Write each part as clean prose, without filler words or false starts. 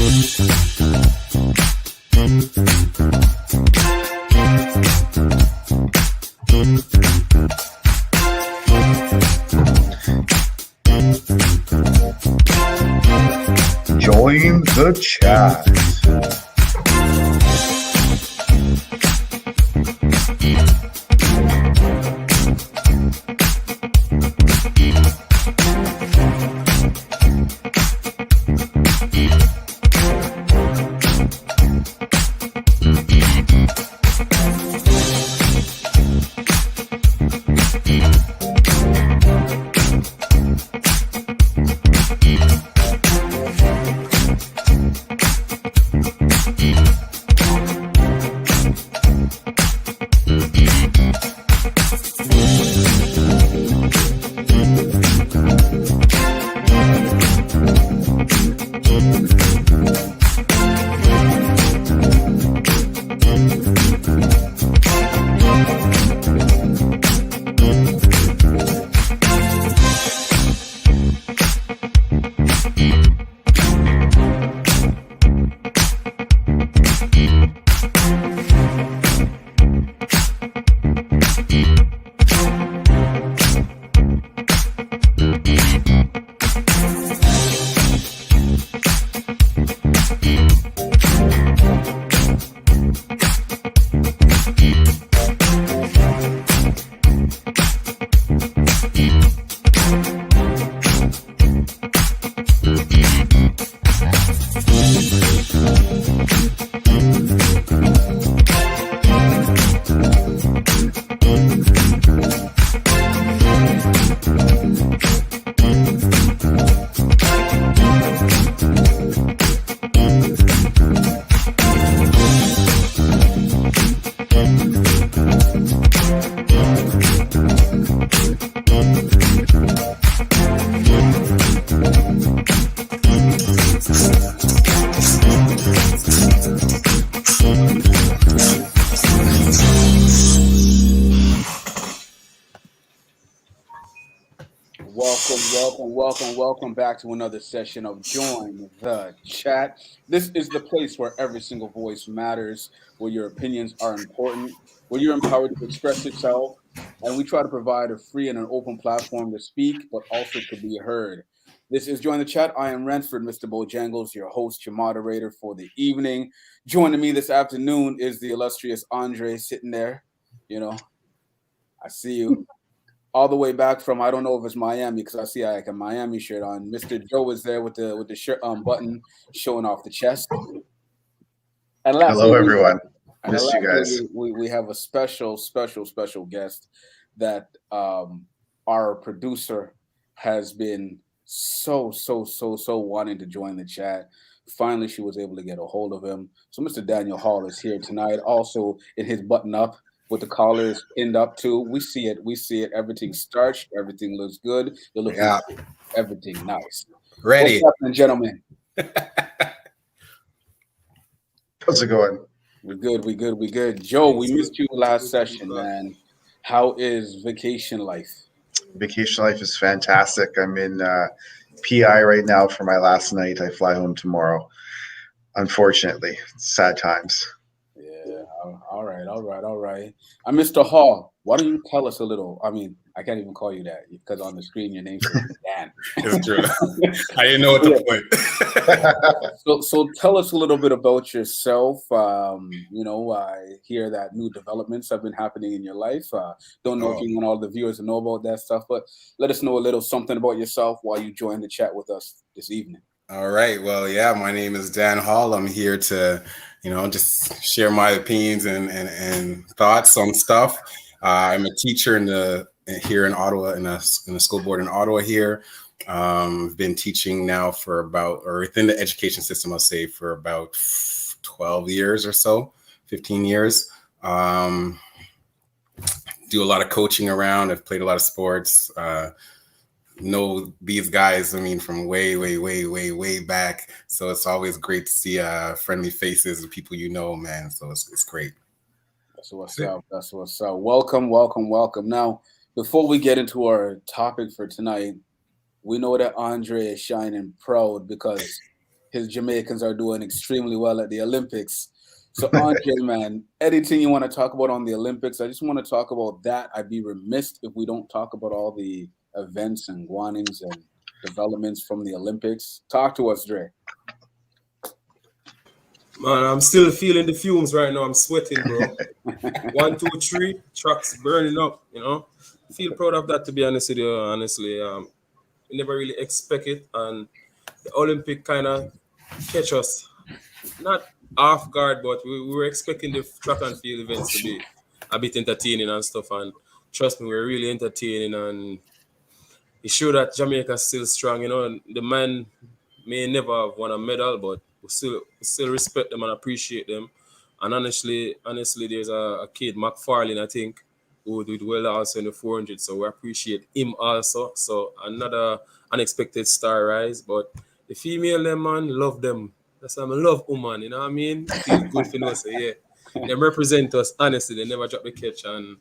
Join the chat. Welcome back to another session of Join the Chat. This is the place where every single voice matters, where your opinions are important, where you're empowered to express yourself, and we try to provide a free and an open platform to speak, but also to be heard. This is Join the Chat. I am Renford, Mr. Bojangles, your host, your moderator for the evening. Joining me this afternoon is the illustrious Andre sitting there. You know, I see you. All the way back from, I don't know if it's Miami because I see like a Miami shirt on. Mr. Joe is there with the shirt button showing off the chest. And hello, everyone. Missed you guys. We have a special guest that our producer has been so wanting to join the chat. Finally, she was able to get a hold of him. So Mr. Daniel Hall is here tonight, also in his button up, with the collars pinned up too. We see it. Everything starched. Everything looks good. You're looking everything nice. Ready. What's happening, gentlemen? How's it going? We're good. Joe, we missed you last session, man. How is vacation life? Vacation life is fantastic. I'm in PI right now for my last night. I fly home tomorrow. Unfortunately, sad times. All right. I'm Mr. Hall. Why don't you tell us a little? I mean, I can't even call you that because on the screen your name's Dan. It's true. I didn't know what to put. So tell us a little bit about yourself. I hear that new developments have been happening in your life. Don't know if you want all the viewers to know about that stuff, but let us know a little something about yourself while you join the chat with us this evening. All right. Well, yeah, my name is Dan Hall. I'm here to just share my opinions and thoughts on stuff. I'm a teacher here in Ottawa, in a school board in Ottawa here. I've been teaching now within the education system, I'll say for about 12 years or so, 15 years. Do a lot of coaching around. I've played a lot of sports. Know these guys, from way back. So it's always great to see friendly faces of people man. So it's great. That's what's up. Welcome. Now, before we get into our topic for tonight, we know that Andre is shining proud because his Jamaicans are doing extremely well at the Olympics. So, Andre, man, anything you want to talk about on the Olympics? I just want to talk about that. I'd be remiss if we don't talk about all the events and guanings and developments from the Olympics. Talk to us, Dre. Man, I'm still feeling the fumes right now. I'm sweating, bro. 1, 2, 3, trucks burning up, you know. Feel proud of that, to be honest with you, honestly. We never really expect it, and the Olympic kind of catch us, not off guard, but we were expecting the track and field events to be a bit entertaining and stuff, and trust me, we're really entertaining, and it showed that Jamaica's still strong, you know. The man may never have won a medal, but we still respect them and appreciate them. And honestly, there's a kid, McFarlane, I think, who did well also in the 400. So we appreciate him also. So another unexpected star rise. But the female, them, man, love them. That's why I love woman, you know what I mean? Feel good for know, so yeah. They represent us, honestly. They never drop the catch. And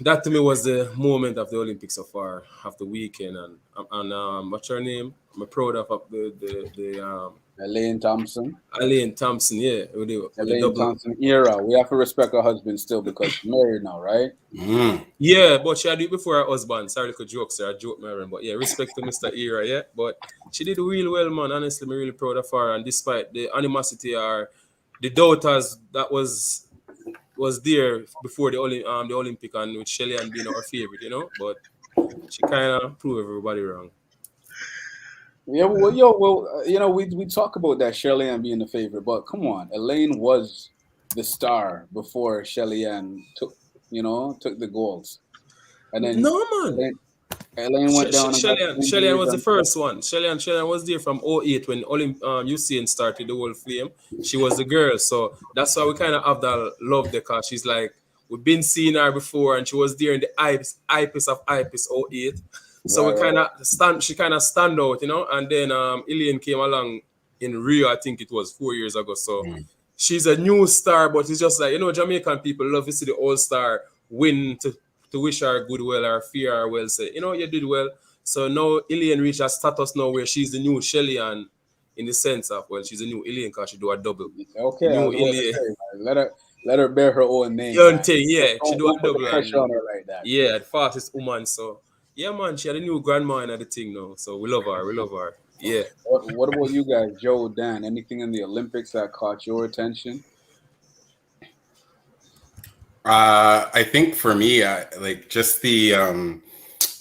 that to me was the moment of the Olympics so far, of the weekend. And what's her name? I'm proud of the Elaine Thompson. Elaine Thompson, yeah. With the Elaine double. Thompson era. We have to respect her husband still because she's married now, right? Yeah, but she had it before her husband. Sorry, little joke, sir. I joke, Marion. But yeah, respect to Mr. Era, yeah. But she did real well, man. Honestly, I'm really proud of her. And despite the animosity or the doubters that was there before the Olympic, and with Shelly and being our favorite, you know. But she kind of proved everybody wrong. Yeah, well, you know, we talk about that Shelly Ann being the favorite, but come on, Elaine was the star before Shelly Ann took the golds, and then No, man. Elaine went down. Shelly Ann was the first one. Shelly Ann was there from 08 when Usain started the whole flame. She was the girl, so that's why we kind of have that love there, because she's like, we've been seeing her before, and she was there in the Ipis of Ipis 08. So Right, we kind of she kind of stand out, you know. And then Elaine came along in Rio, I think it was 4 years ago. So she's a new star, but it's just like, you know, Jamaican people love to see the old star win to wish her good well or fear her well. Say, you know, you did well. So now Elaine reached a status now where she's the new Shelly Ann in the sense of, well, she's a new Elaine because she do a double. Okay, New Elaine. Let her bear her own name. Yeah, she do a double. Put pressure on her like that. Yeah, the fastest woman. So yeah, man, she had a new grandma in the thing now. So we love her. Yeah. What about you guys, Joe, Dan? Anything in the Olympics that caught your attention? I think for me, like just the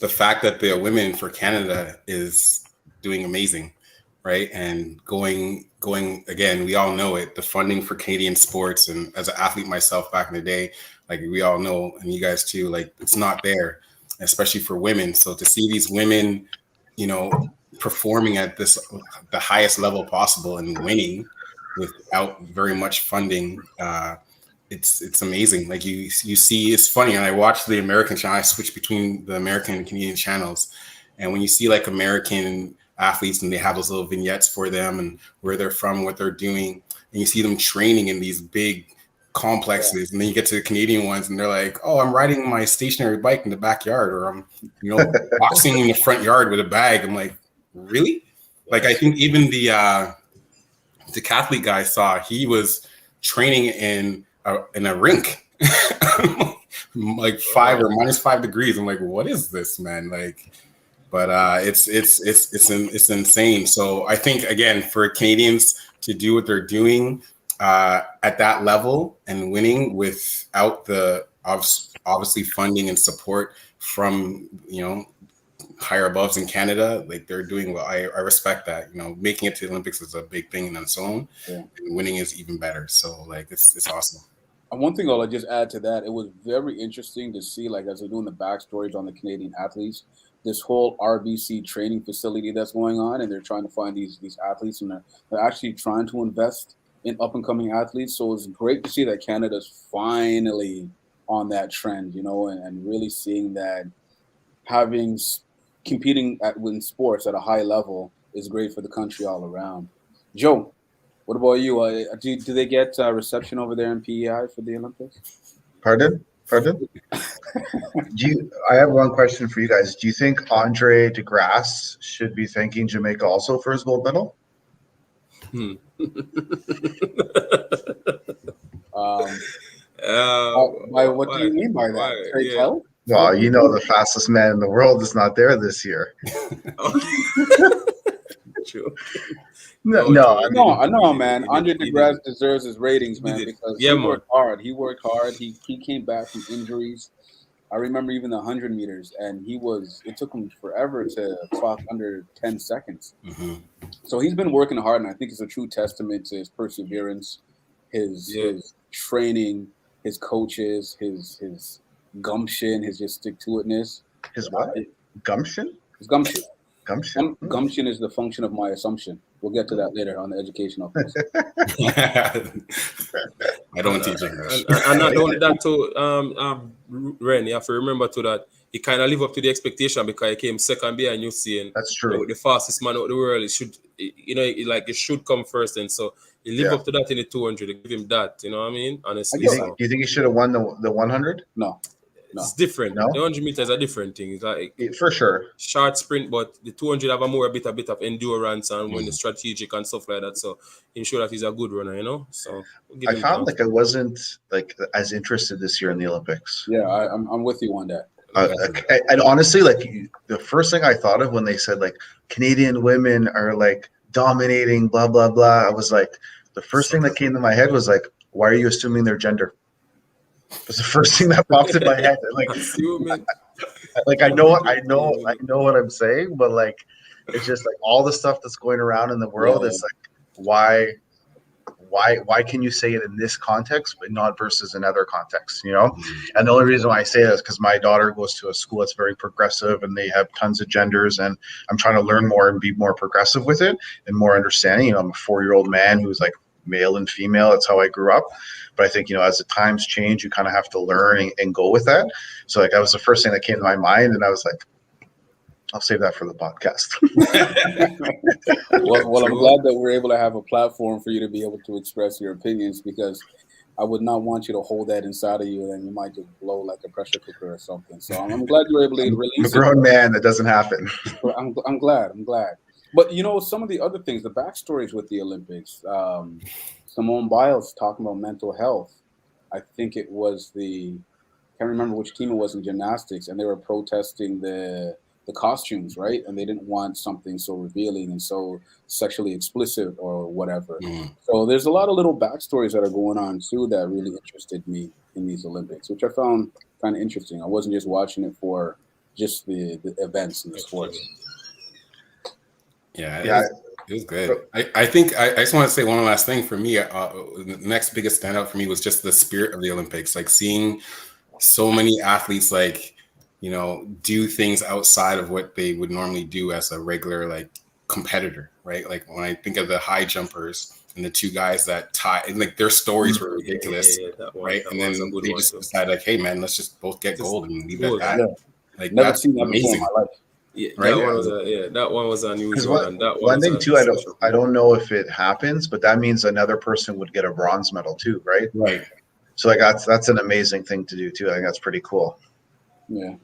fact that the women for Canada is doing amazing, right? And going again, we all know it. The funding for Canadian sports, and as an athlete myself back in the day, like we all know, and you guys too, like it's not there, especially for women. So to see these women, you know, performing at the highest level possible and winning without very much funding, it's amazing. Like you see, it's funny. And I watch the American channel. I switch between the American and Canadian channels, and when you see like American athletes and they have those little vignettes for them and where they're from, what they're doing, and you see them training in these big complexes, and then you get to the Canadian ones and they're like, oh, I'm riding my stationary bike in the backyard, or I'm, you know, boxing in the front yard with a bag. I'm like, really? Like I think even the decathlete guy saw, he was training in a rink like 5 or -5 degrees. I'm like, what is this, man? Like, but it's insane. So I think again, for Canadians to do what they're doing at that level and winning without the obviously funding and support from, you know, higher aboves in Canada, like they're doing well. I respect that. You know, making it to the Olympics is a big thing in its own, and winning is even better. So like it's awesome. And one thing I'll just add to that, it was very interesting to see, like, as they're doing the backstories on the Canadian athletes, this whole RBC training facility that's going on, and they're trying to find these athletes, and they're actually trying to invest in up and coming athletes. So it's great to see that Canada's finally on that trend, you know, and really seeing that competing in sports at a high level is great for the country all around. Joe, what about you? Do they get reception over there in PEI for the Olympics? Pardon? I have one question for you guys. Do you think Andre DeGrasse should be thanking Jamaica also for his gold medal? What do you mean by that? Trade Yeah. health? Well, you know, the fastest man in the world is not there this year. True. No, No, no, true. I mean, No, I know, man. He Andre did. DeGrasse deserves his ratings, He man, did. because Yeah, he man. worked hard. He worked hard. He came back from injuries. I remember even the 100 meters, and it took him forever to clock under 10 seconds. Mhm. So he's been working hard, and I think it's a true testament to his perseverance, his training, his coaches, his gumption, his just stick to itness. his what? Gumption? His gumption. Gumption? Gumption is the function of my assumption. We'll get to that later on the educational piece. I don't teach English. And not only that too, Ren, you have to remember too that he kind of live up to the expectation because he came second behind Usain. That's true. The fastest man out the world. It should, it should come first, and so he live up to that in the 200. They give him that, you know what I mean? Honestly, Do you think he should have won the 100? No. It's different. No? The 100 meters are different thing. It's like For sure. short sprint, but the 200 have a bit of endurance and when the strategic and stuff like that. So I'm sure that he's a good runner, you know. So I found like I wasn't like as interested this year in the Olympics. Yeah, I'm with you on that. And honestly, like the first thing I thought of when they said like Canadian women are like dominating, blah blah blah, I was like, the first thing that came to my head was like, why are you assuming their gender? It was the first thing that popped in my head. Like I know what I'm saying, but like it's just like all the stuff that's going around in the world. It's like why can you say it in this context but not versus another context, you know? And the only reason why I say that is because my daughter goes to a school that's very progressive and they have tons of genders, and I'm trying to learn more and be more progressive with it and more understanding. You know, I'm a 4-year-old man who's like male and female. That's how I grew up. But I think, you know, as the times change, you kind of have to learn and go with that. So like that was the first thing that came to my mind, and I was like, I'll save that for the podcast. Well, I'm glad that we're able to have a platform for you to be able to express your opinions, because I would not want you to hold that inside of you and you might just blow like a pressure cooker or something. So I'm glad you were able to release it. I'm a grown man. That doesn't happen. I'm glad. But, you know, some of the other things, the backstories with the Olympics, Simone Biles talking about mental health. I think it was can't remember which team it was in gymnastics, and they were protesting the costumes, right? And they didn't want something so revealing and so sexually explicit or whatever. So there's a lot of little backstories that are going on too that really interested me in these Olympics, which I found kind of interesting. I wasn't just watching it for just the events and the sports. Yeah, it was good. I think I just want to say one last thing for me. The next biggest standout for me was just the spirit of the Olympics, like seeing so many athletes like, you know, do things outside of what they would normally do as a regular like competitor, right? Like when I think of the high jumpers and the two guys that like their stories were ridiculous, right? And then they just decided like, hey man, let's just both get gold and leave it at that. Like never that's seen that amazing. before in my life. Yeah, right? That one was unusual. And that one thing too, I don't know if it happens, but that means another person would get a bronze medal too, right? Right. So like that's an amazing thing to do too. I think that's pretty cool. Yeah.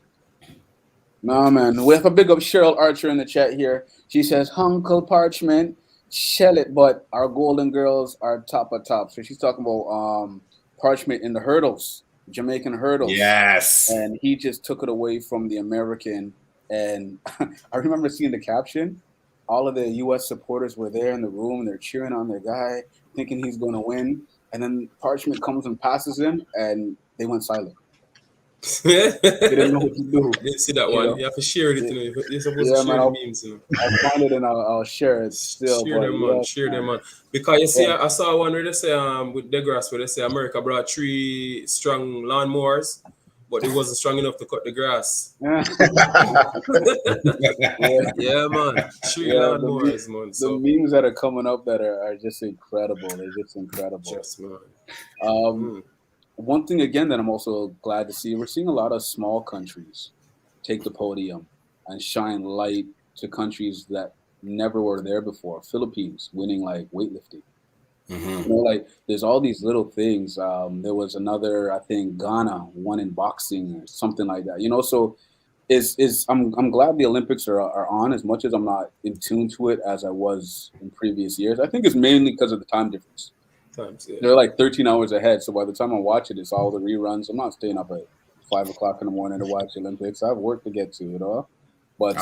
No, man. We have a big up Cheryl Archer in the chat here. She says, Uncle Parchment, shell it, but our Golden Girls are top of top. So she's talking about Parchment in the hurdles, Jamaican hurdles. Yes. And he just took it away from the American. And I remember seeing the caption. All of the U.S. supporters were there in the room. They're cheering on their guy, thinking he's going to win. And then Parchment comes and passes him, and they went silent. They didn't know what to do. I didn't see that one. You have to share it. You're supposed to share the memes. I'll find it and I'll share it still. Share them on. Because you see, I saw one where they say with DeGrasse, where they say America brought 3 strong lawnmowers, but it wasn't strong enough to cut the grass. Yeah, man. 3 lawnmowers, man. So the memes that are coming up that are just incredible. They're just incredible. Yes, man. One thing, again, that I'm also glad to see, we're seeing a lot of small countries take the podium and shine light to countries that never were there before. Philippines winning, like, weightlifting. You know, like, there's all these little things. There was another, I think, Ghana won in boxing or something like that. You know, so I'm glad the Olympics are on. As much as I'm not in tune to it as I was in previous years, I think it's mainly because of the time difference. They're like 13 hours ahead, so by the time I watch it, it's all the reruns. I'm not staying up at 5 o'clock in the morning to watch the Olympics. I have work to get to, you know. But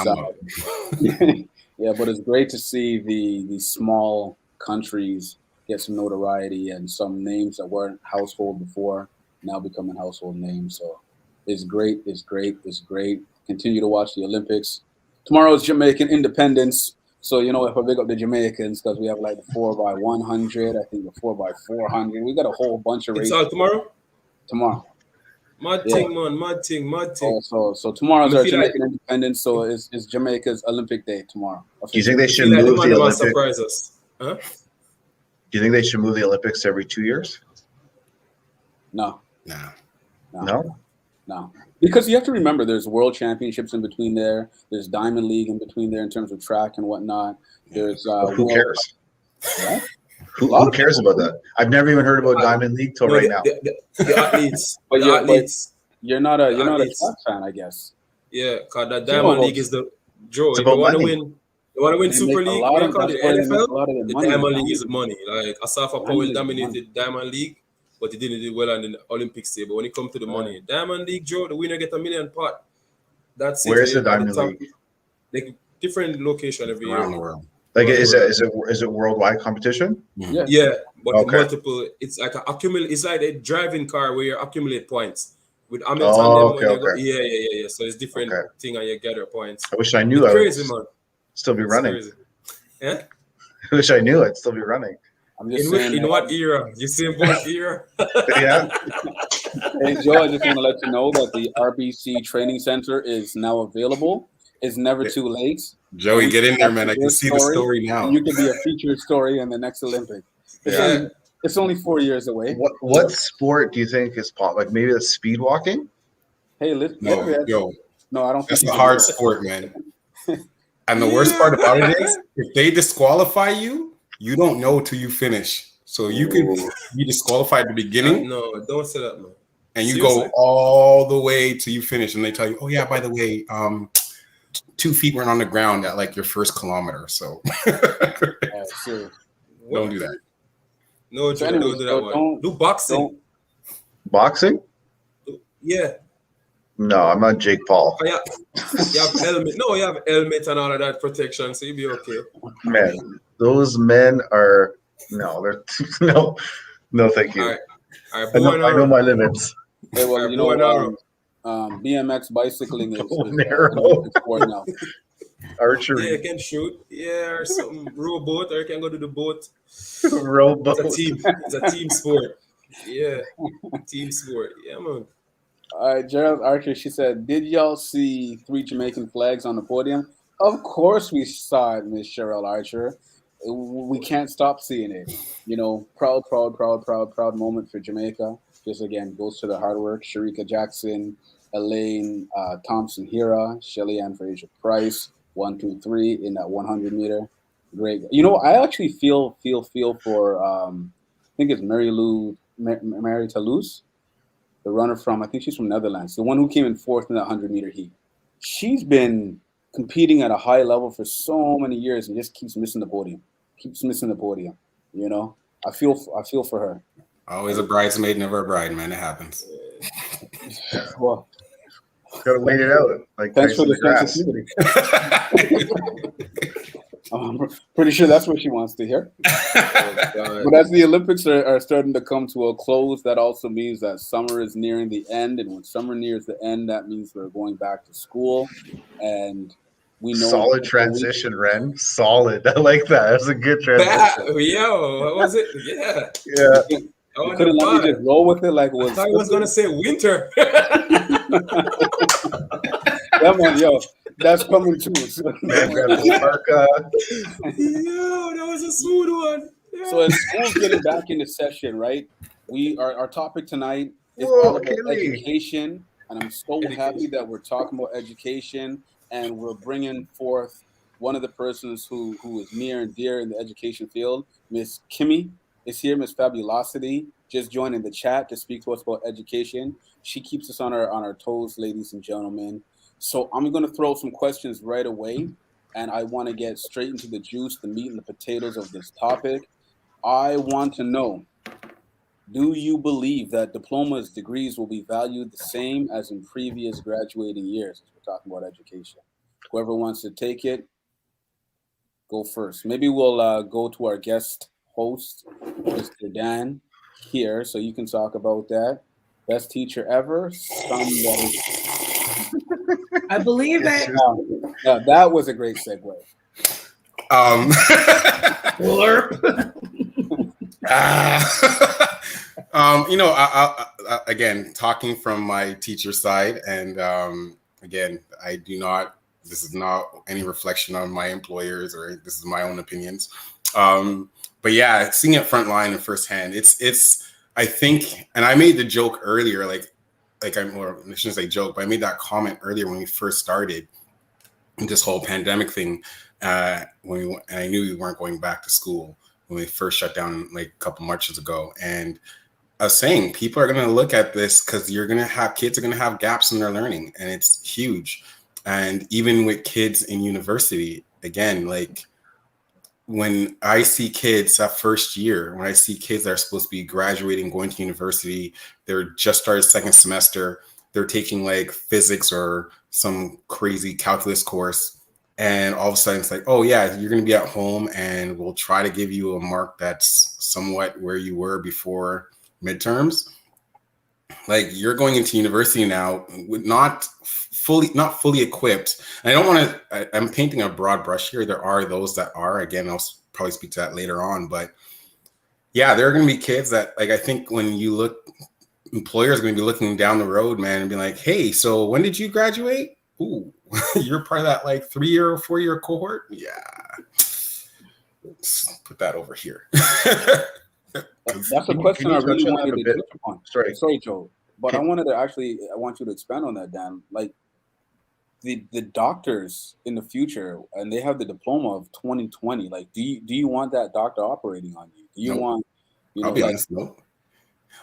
yeah, but it's great to see the small countries get some notoriety and some names that weren't household before now becoming household names. So it's great. It's great. It's great. Continue to watch the Olympics. Tomorrow is Jamaican Independence. So, you know, if I big up the Jamaicans, because we have like the 4x100, I think the 4x400. We got a whole bunch of races. It's all tomorrow? Tomorrow. Mad thing, man. Mad thing. So tomorrow's our Jamaican Independence, so it's Jamaica's Olympic Day tomorrow. Do you think they should move the Olympics? Surprise us. Huh? Do you think they should move the Olympics every 2 years? No. No? Because you have to remember there's world championships in between there. There's Diamond League in between there in terms of track and whatnot. There's who cares? What? Who cares about that? I've never even heard about Diamond League till right now. The athletes. You're not a track fan, I guess. Yeah, because the Diamond League is the Joe. If you want to win Super League, the NFL, the Diamond League is the money. Like Asafa Powell dominated Diamond League, but he didn't do well on the Olympics day. But when it comes to the money, Diamond League, Joe, the winner get $1 million pot. That's Where's the Diamond League? Like different location every year around the world. Like is it worldwide competition? Yeah, but multiple. It's like it's like a driving car where you accumulate points. With Hamilton, yeah. So it's different thing, and you gather points. I wish I knew. It's crazy, man. Still be running. Crazy. Yeah. I wish I knew. I'd still be running. I'm just saying. In what era? You see what era? Yeah. Hey Joe, I just want to let you know that the RBC Training Center is now available. It's never too late. Joey, get in there, man. I can see the story now. You can be a featured story in the next Olympic. It's only 4 years away. What sport do you think is like maybe the speed walking? Hey, listen. No, I don't think that's a hard sport, man. And the worst part about it is, if they disqualify you, you don't know till you finish. So you could be disqualified at the beginning. No, don't say that, man. And you go all the way till you finish, and they tell you, "Oh yeah, by the way, 2 feet weren't on the ground at like your first kilometer." So don't do that. No, Joe, don't do that one. Do boxing. Boxing? Yeah. No, I'm not Jake Paul. You have helmet. No, you have helmet and all of that protection, so you'll be okay. Man, those men are no, thank you. All right. I know my limits. Hey, well, you know, BMX bicycling is a sport now. Archery. Yeah, you can shoot. Yeah, or something. Rowboat, or you can go to the boat. Rowboat. It's a team sport. Yeah, team sport. Yeah, man. All right, Gerald Archer, she said, did y'all see 3 Jamaican flags on the podium? Of course we saw it, Miss Cheryl Archer. We can't stop seeing it. You know, proud moment for Jamaica. Just again, goes to the hard work. Sharika Jackson, Elaine Thompson Hira, Shelly Ann Fraser Price, 1, 2, 3 in that 100 meter. Great. You know, I actually feel for I think it's Mary Toulouse, the runner from, I think she's from Netherlands, the one who came in 4th in that 100 meter heat. She's been competing at a high level for so many years and just keeps missing the podium. You know, I feel for her. Always a bridesmaid, never a bride, man. It happens. Well, gotta wait it out. Like thanks for the sensitivity. I'm pretty sure that's what she wants to hear. But as the Olympics are starting to come to a close, that also means that summer is nearing the end. And when summer nears the end, that means we're going back to school. And we know solid transition, Ren. Solid. I like that. That's a good transition. What was it? Yeah. You couldn't let me just roll with it like it was. I thought I was gonna say winter. Yeah, man, yo, that's coming too. Man, that was a smooth one. Yeah. So as school's getting back into session, right? Our topic tonight is all about education, and I'm so happy that we're talking about education, and we're bringing forth one of the persons who is near and dear in the education field. Miss Kimmy is here. Miss Fabulosity just joined in the chat to speak to us about education. She keeps us on our toes, ladies and gentlemen. So I'm going to throw some questions right away, and I want to get straight into the juice, the meat, and the potatoes of this topic. I want to know, do you believe that diplomas, degrees will be valued the same as in previous graduating years? As we're talking about education. Whoever wants to take it, go first. Maybe we'll go to our guest host, Mr. Dan, here, so you can talk about that. Best teacher ever. Somebody. I believe it. Yeah, that was a great segue. Blurp. You know, again, talking from my teacher side, and again, I do not. This is not any reflection on my employers, or this is my own opinions. But yeah, seeing it frontline and firsthand, it's. I think, and I made the joke earlier, like or I shouldn't say joke, but I made that comment earlier when we first started this whole pandemic thing. And I knew we weren't going back to school when we first shut down like a couple Marches ago. And I was saying, people are going to look at this because kids are going to have gaps in their learning, and it's huge. And even with kids in university, again, like when I see kids that first year, when I see kids that are supposed to be graduating, going to university, they're just started second semester, they're taking like physics or some crazy calculus course. And all of a sudden it's like, oh yeah, you're going to be at home and we'll try to give you a mark that's somewhat where you were before midterms. Like, you're going into university now with not fully equipped. And I don't want to, I'm painting a broad brush here. There are those that are, again, I'll probably speak to that later on, but yeah, there are going to be kids that, like, I think when you look, employers are going to be looking down the road, man, and be like, hey, so when did you graduate? Ooh, you're part of that like 3-year or 4-year cohort. Yeah. Let's put that over here. That's a question I really wanted to touch upon. Sorry, Joe. But I want you to expand on that, Dan. Like, the doctors in the future, and they have the diploma of 2020. Like, do you want that doctor operating on you? Do you want, I'll be honest, no.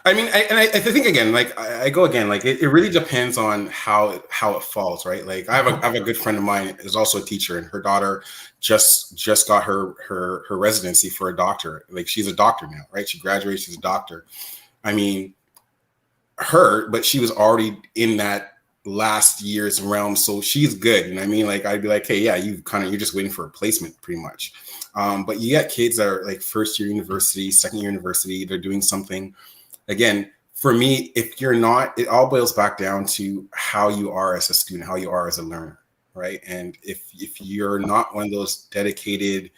I mean, I think again, like I go again, like it really depends on how it falls, right? Like I have a good friend of mine is also a teacher, and her daughter just got her residency for a doctor. Like, she's a doctor now, right? She graduated, she's a doctor. I mean, but she was already in that last year's realm, so she's good. You know what I mean? Like, I'd be like, hey, yeah, you're just waiting for a placement pretty much. But you get kids that are like first year university, second year university, they're doing something. Again, for me, if you're not, it all boils back down to how you are as a student, how you are as a learner, right? And if you're not one of those dedicated,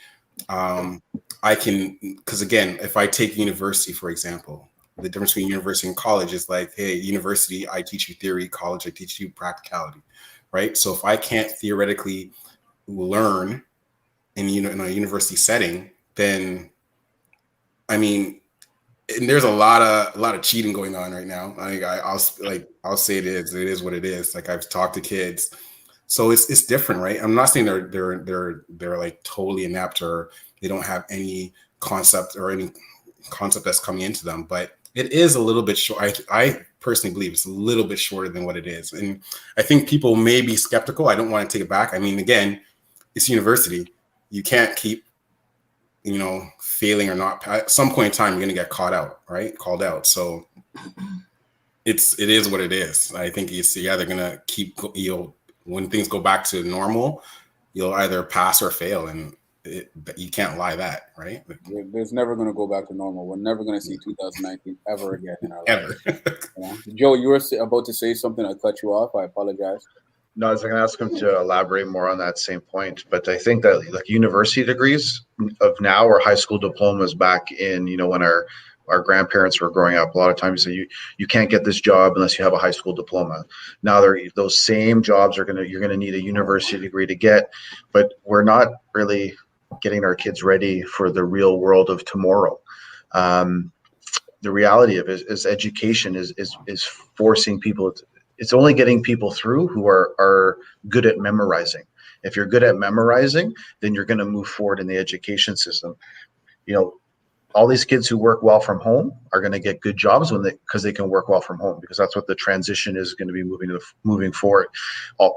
because again, if I take university, for example, the difference between university and college is like, hey, university, I teach you theory, college, I teach you practicality, right? So if I can't theoretically learn in a university setting, then, I mean, and there's a lot of cheating going on right now. I think I'll say it is what it is. Like, I've talked to kids, so it's different, right? I'm not saying they're like totally inept or they don't have any concept that's coming into them, but it is a little bit short. I personally believe it's a little bit shorter than what it is, and I think people may be skeptical. I don't want to take it back. I mean, again, it's university. You can't keep failing or not. At some point in time, you're going to get called out. So it is what it is. I think they're going to keep, when things go back to normal, you'll either pass or fail. And you can't lie that, right? There's never going to go back to normal. We're never going to see 2019 ever again in our life. Ever. Joe, you were about to say something. I cut you off. I apologize. No, I was going to ask him to elaborate more on that same point, but I think that like university degrees of now or high school diplomas back in, when our grandparents were growing up, a lot of times you can't get this job unless you have a high school diploma. Now those same jobs you're going to need a university degree to get, but we're not really getting our kids ready for the real world of tomorrow. The reality of it is education is forcing people to, it's only getting people through who are good at memorizing. If you're good at memorizing, then you're going to move forward in the education system. all these kids who work well from home are going to get good jobs because they can work well from home, because that's what the transition is going to be moving forward.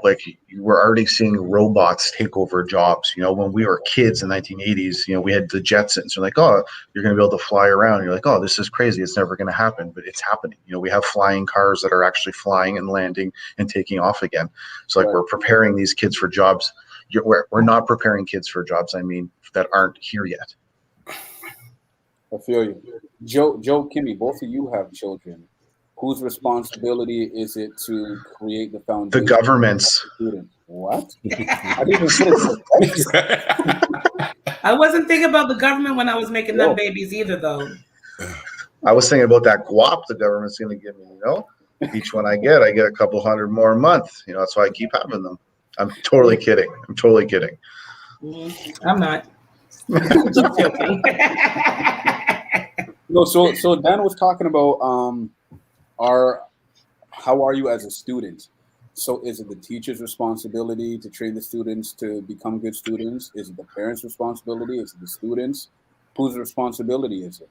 Like we're already seeing robots take over jobs. When we were kids in the 1980s, we had the Jetsons. You're like, oh, you're going to be able to fly around. You're like, oh, this is crazy. It's never going to happen, but it's happening. We have flying cars that are actually flying and landing and taking off again. So like we're preparing these kids for jobs. We're not preparing kids for jobs, that aren't here yet. I feel you. Joe, Kimmy, both of you have children. Whose responsibility is it to create the foundation? The government's. What? I didn't even finish it. I wasn't thinking about the government when I was making them babies either, though. I was thinking about that guap the government's going to give me, Each one I get a couple hundred more a month. That's why I keep having them. I'm totally kidding. I'm not. Just joking. No, so Dan was talking about how are you as a student? So is it the teacher's responsibility to train the students to become good students? Is it the parents' responsibility? Is it the students? Whose responsibility is it?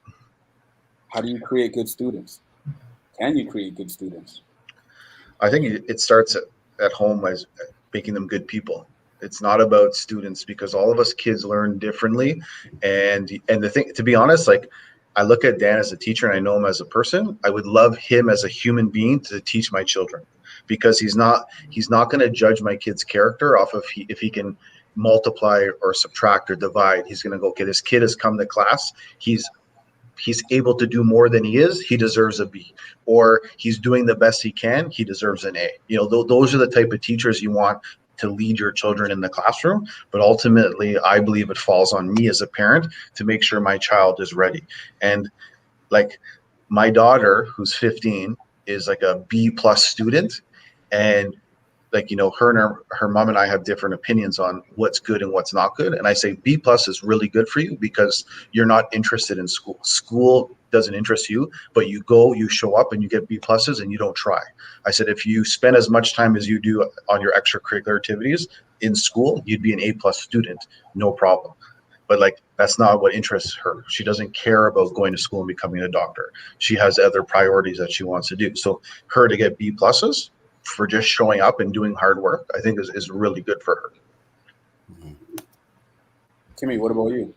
How do you create good students? Can you create good students? I think it starts at home as making them good people. It's not about students, because all of us kids learn differently. And the thing, to be honest, like I look at Dan as a teacher and I know him as a person. I would love him as a human being to teach my children, because he's not going to judge my kid's character off of if he can multiply or subtract or divide. He's going to go, okay, this kid has come to class. He's able to do more than he is. He deserves a B, or he's doing the best he can. He deserves an A. Those are the type of teachers you want to lead your children in the classroom. But ultimately, I believe it falls on me as a parent to make sure my child is ready. And like my daughter, who's 15, is like a B+ student. And like, her and her mom and I have different opinions on what's good and what's not good. And I say B+ is really good for you because you're not interested in school. School doesn't interest you, but you go, you show up and you get B+ and you don't try. I said, if you spend as much time as you do on your extracurricular activities in school, you'd be an A+ student, no problem. But like, that's not what interests her. She doesn't care about going to school and becoming a doctor. She has other priorities that she wants to do. So her to get B+ for just showing up and doing hard work, I think is really good for her. Kimmy, what about you?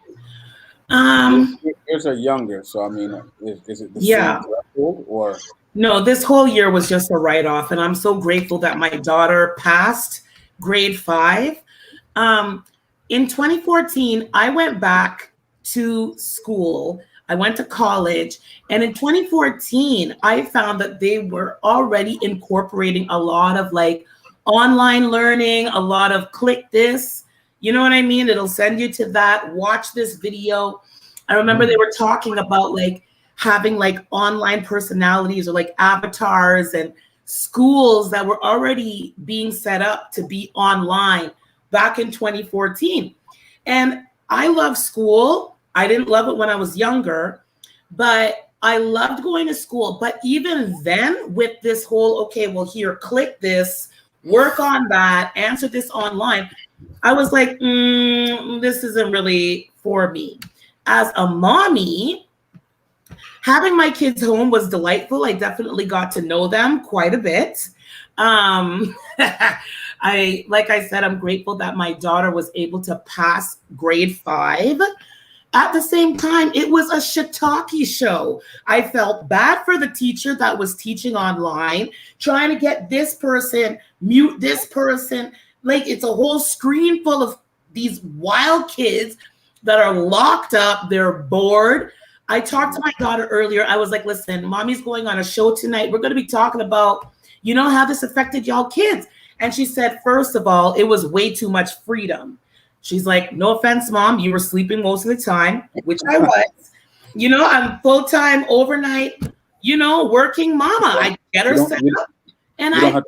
Yours are younger, so I mean, is it the same threshold or? No, this whole year was just a write-off, and I'm so grateful that my daughter passed grade 5. In 2014, I went back to school. I went to college, and in 2014, I found that they were already incorporating a lot of like online learning, a lot of click this, you know what I mean? It'll send you to that, watch this video. I remember they were talking about like having like online personalities or like avatars, and schools that were already being set up to be online back in 2014. And I love school. I didn't love it when I was younger, but I loved going to school. But even then, with this whole, okay, well, here, click this, work on that, answer this online, I was like, this isn't really for me. As a mommy, having my kids home was delightful. I definitely got to know them quite a bit. Like I said, I'm grateful that my daughter was able to pass grade 5. At the same time, it was a shiitake show. I felt bad for the teacher that was teaching online, trying to get this person, mute this person. Like, it's a whole screen full of these wild kids that are locked up. They're bored. I talked to my daughter earlier. I was like, listen, mommy's going on a show tonight. We're going to be talking about, how this affected y'all kids. And she said, first of all, it was way too much freedom. She's like, no offense, mom, you were sleeping most of the time, which I was. I'm full-time overnight, working mama. I get her set up. And you don't have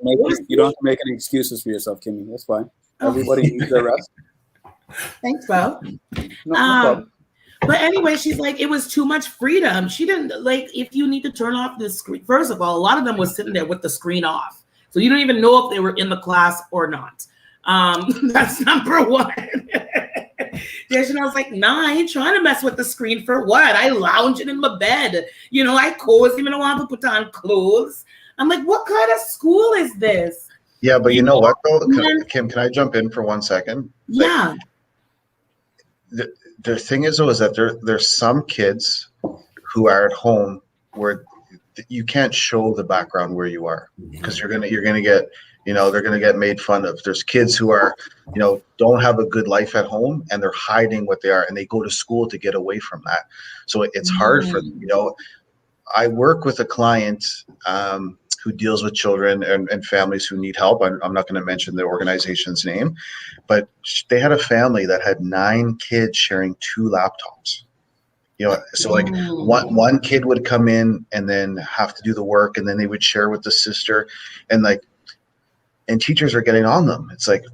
to make any excuses for yourself, Kimmy. That's fine. Everybody needs their rest. Thanks, Bo. No problem. But anyway, she's like, it was too much freedom. She didn't like, if you need to turn off the screen. First of all, a lot of them was sitting there with the screen off. So you don't even know if they were in the class or not. That's number one. Chanel's like, nah, I ain't trying to mess with the screen for what? I lounging in my bed. You know, I cozy, even want to put on clothes. I'm like, what kind of school is this? Yeah, but you know what, though? Then, Kim, can I jump in for 1 second? yeah. Like, the thing is, though, is that there's some kids who are at home where you can't show the background where you are, because you're gonna get, they're gonna get made fun of. There's kids who are, don't have a good life at home, and they're hiding what they are, and they go to school to get away from that. So it's hard for them. I work with a client who deals with children and families who need help. I'm not going to mention the organization's name, but they had a family that had 9 kids sharing 2 laptops. So like one kid would come in and then have to do the work, and then they would share with the sister, and teachers are getting on them. It's like,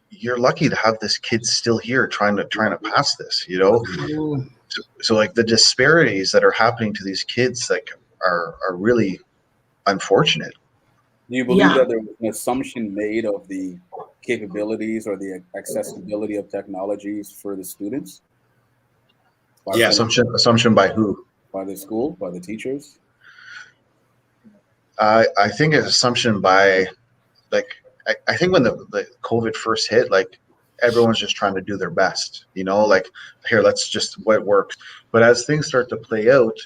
you're lucky to have this kid still here trying to pass this, So like the disparities that are happening to these kids are really unfortunate. Do you believe that there was an assumption made of the capabilities or the accessibility of technologies for the students? Yeah, assumption by who? By the school, by the teachers? I think it's assumption by, I think when the COVID first hit, everyone's just trying to do their best, here, let's just what works. But as things start to play out,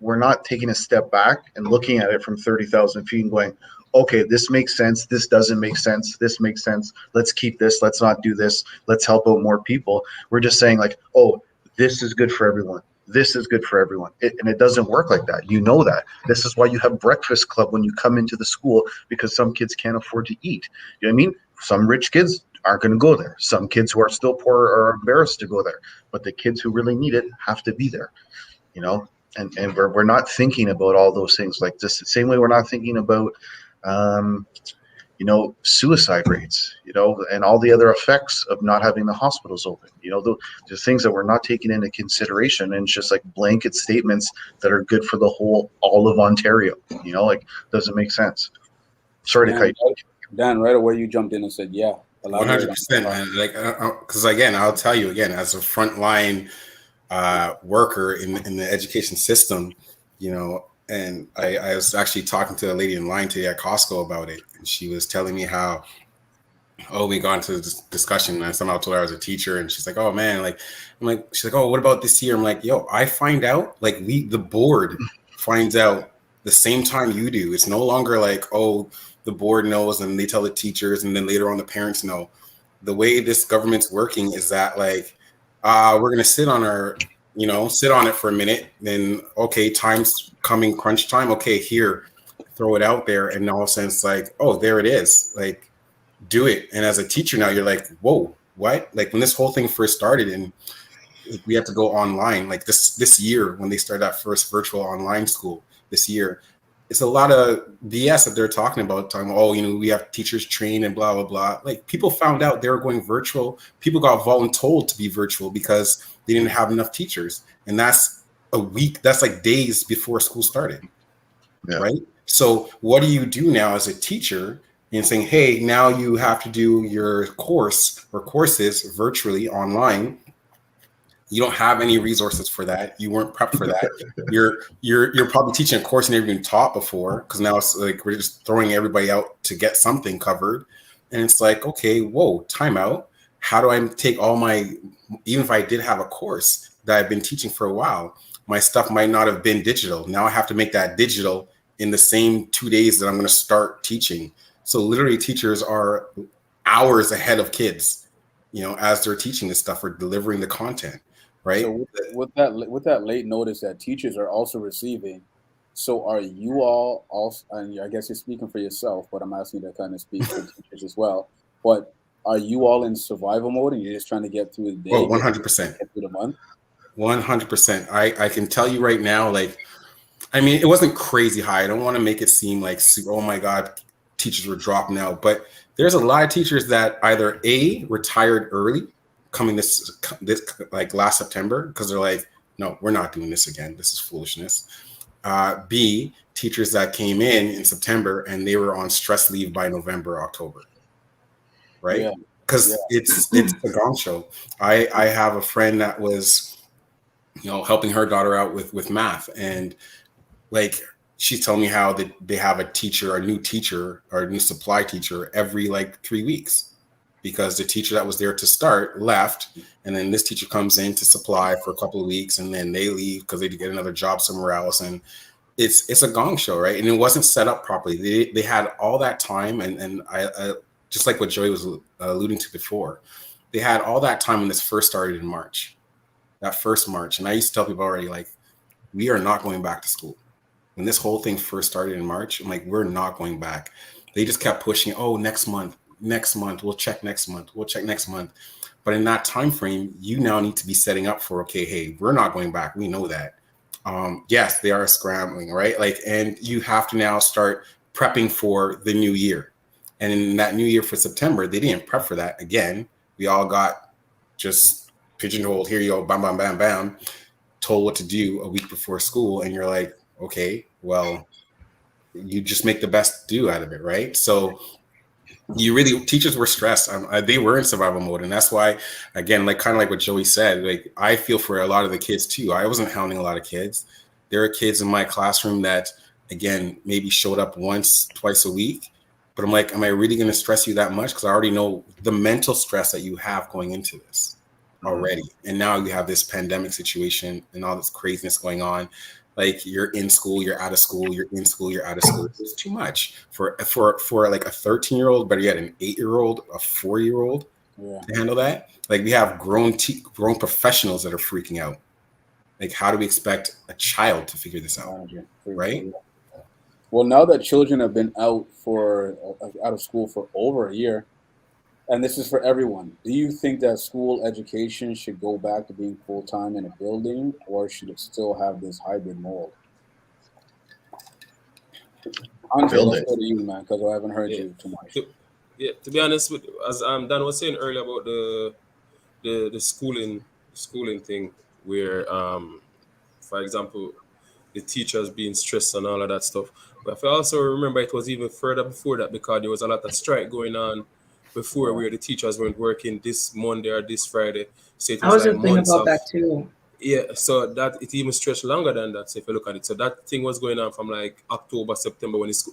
we're not taking a step back and looking at it from 30,000 feet and going, okay, this makes sense. This doesn't make sense. This makes sense. Let's keep this. Let's not do this. Let's help out more people. We're just saying oh, this is good for everyone. This is good for everyone. And it doesn't work like that. That. This is why you have breakfast club when you come into the school, because some kids can't afford to eat. You know what I mean? Some rich kids aren't going to go there. Some kids who are still poor are embarrassed to go there. But the kids who really need it have to be there. And we're not thinking about all those things, like this the same way we're not thinking about suicide rates, and all the other effects of not having the hospitals open, the things that we're not taking into consideration, and it's just like blanket statements that are good for all of Ontario, doesn't make sense. Sorry to cut you. Dan, right away you jumped in and said, yeah. 100%, man. Because again, I'll tell you again, as a frontline worker in the education system, and I was actually talking to a lady in line today at Costco about it, and she was telling me how, we got into this discussion, and I somehow told her I was a teacher, and she's like, oh man, she's like, oh, what about this year? I'm like, yo, I find out, the board finds out the same time you do. It's no longer the board knows and they tell the teachers, and then later on the parents know. The way this government's working is that we're going to sit on it for a minute. Then, okay, time's coming, crunch time. Okay, here, throw it out there. And all of a sudden it's oh, there it is. Do it. And as a teacher now, you're like, whoa, what? When this whole thing first started and we had to go online, this year, when they started that first virtual online school this year, it's a lot of BS that they're talking about, we have teachers trained and blah, blah, blah. People found out they were going virtual. People got voluntold to be virtual because they didn't have enough teachers. And that's a week, that's days before school started, right? So what do you do now as a teacher and saying, hey, now you have to do your course or courses virtually online. You don't have any resources for that. You weren't prepped for that. You're probably teaching a course you never even taught before, because now it's we're just throwing everybody out to get something covered. And it's okay, whoa, time out. How do I take all even if I did have a course that I've been teaching for a while, my stuff might not have been digital. Now I have to make that digital in the same 2 days that I'm going to start teaching. So literally teachers are hours ahead of kids, as they're teaching this stuff or delivering the content. Right. So with that late notice that teachers are also receiving, so are you all also? And I guess you're speaking for yourself, but I'm asking you to kind of speak for teachers as well. But are you all in survival mode and you're just trying to get through the day? Oh, 100%. Get through the month. 100%. I can tell you right now, it wasn't crazy high. I don't want to make it seem oh my God, teachers were dropping out, but there's a lot of teachers that either retired early, coming this last September, because they're no, we're not doing this again. This is foolishness. B, teachers that came in September and they were on stress leave by November, October. Right. Yeah. because it's a gong show. I have a friend that was, helping her daughter out with math, and like she's telling me how they have a new teacher or a new supply teacher every like 3 weeks, because the teacher that was there to start left, and then this teacher comes in to supply for a couple of weeks, and then they leave because they get another job somewhere else. And it's a gong show, right? And it wasn't set up properly. They had all that time, and I just like what Joey was alluding to before, they had all that time when this first started in March, that first March. And I used to tell people already, like, we are not going back to school. When this whole thing first started in March, I'm like, we're not going back. They just kept pushing, oh, next month, we'll check next month. But in that time frame, you now need to be setting up for, okay, hey, we're not going back. We know that. Yes, they are scrambling, right? Like, and you have to now start prepping for the new year. And in that new year for September, they didn't prep for that. Again, we all got just pigeonholed. Here you go, bam, bam, bam, bam, told what to do a week before school. And you're like, okay, well, you just make the best do out of it, right? So teachers were stressed. They were in survival mode. And that's why, again, like kind of like what Joey said, like I feel for a lot of the kids too. I wasn't hounding a lot of kids. There are kids in my classroom that, again, maybe showed up once, twice a week. But I'm like, am I really going to stress you that much? Because I already know the mental stress that you have going into this already. And now you have this pandemic situation and all this craziness going on. Like you're in school, you're out of school, you're in school, you're out of school. It's too much for like a 13-year-old, better yet, an 8-year-old, a 4-year-old to handle that. Like we have grown professionals that are freaking out. Like, how do we expect a child to figure this out? Right? Well, now that children have been out of school for over a year, and this is for everyone, do you think that school education should go back to being full-time in a building, or should it still have this hybrid mold? Andre, let's go to you, man, because I haven't heard you too much. To be honest, as Dan was saying earlier about the schooling thing, where for example, the teachers being stressed and all of that stuff. But if I also remember, it was even further before that, because there was a lot of strike going on before, where the teachers weren't working this Monday or this Friday. So it was, I was like just thinking about that too. Yeah, so that it even stretched longer than that. So if you look at it, so that thing was going on from like October, September, when it's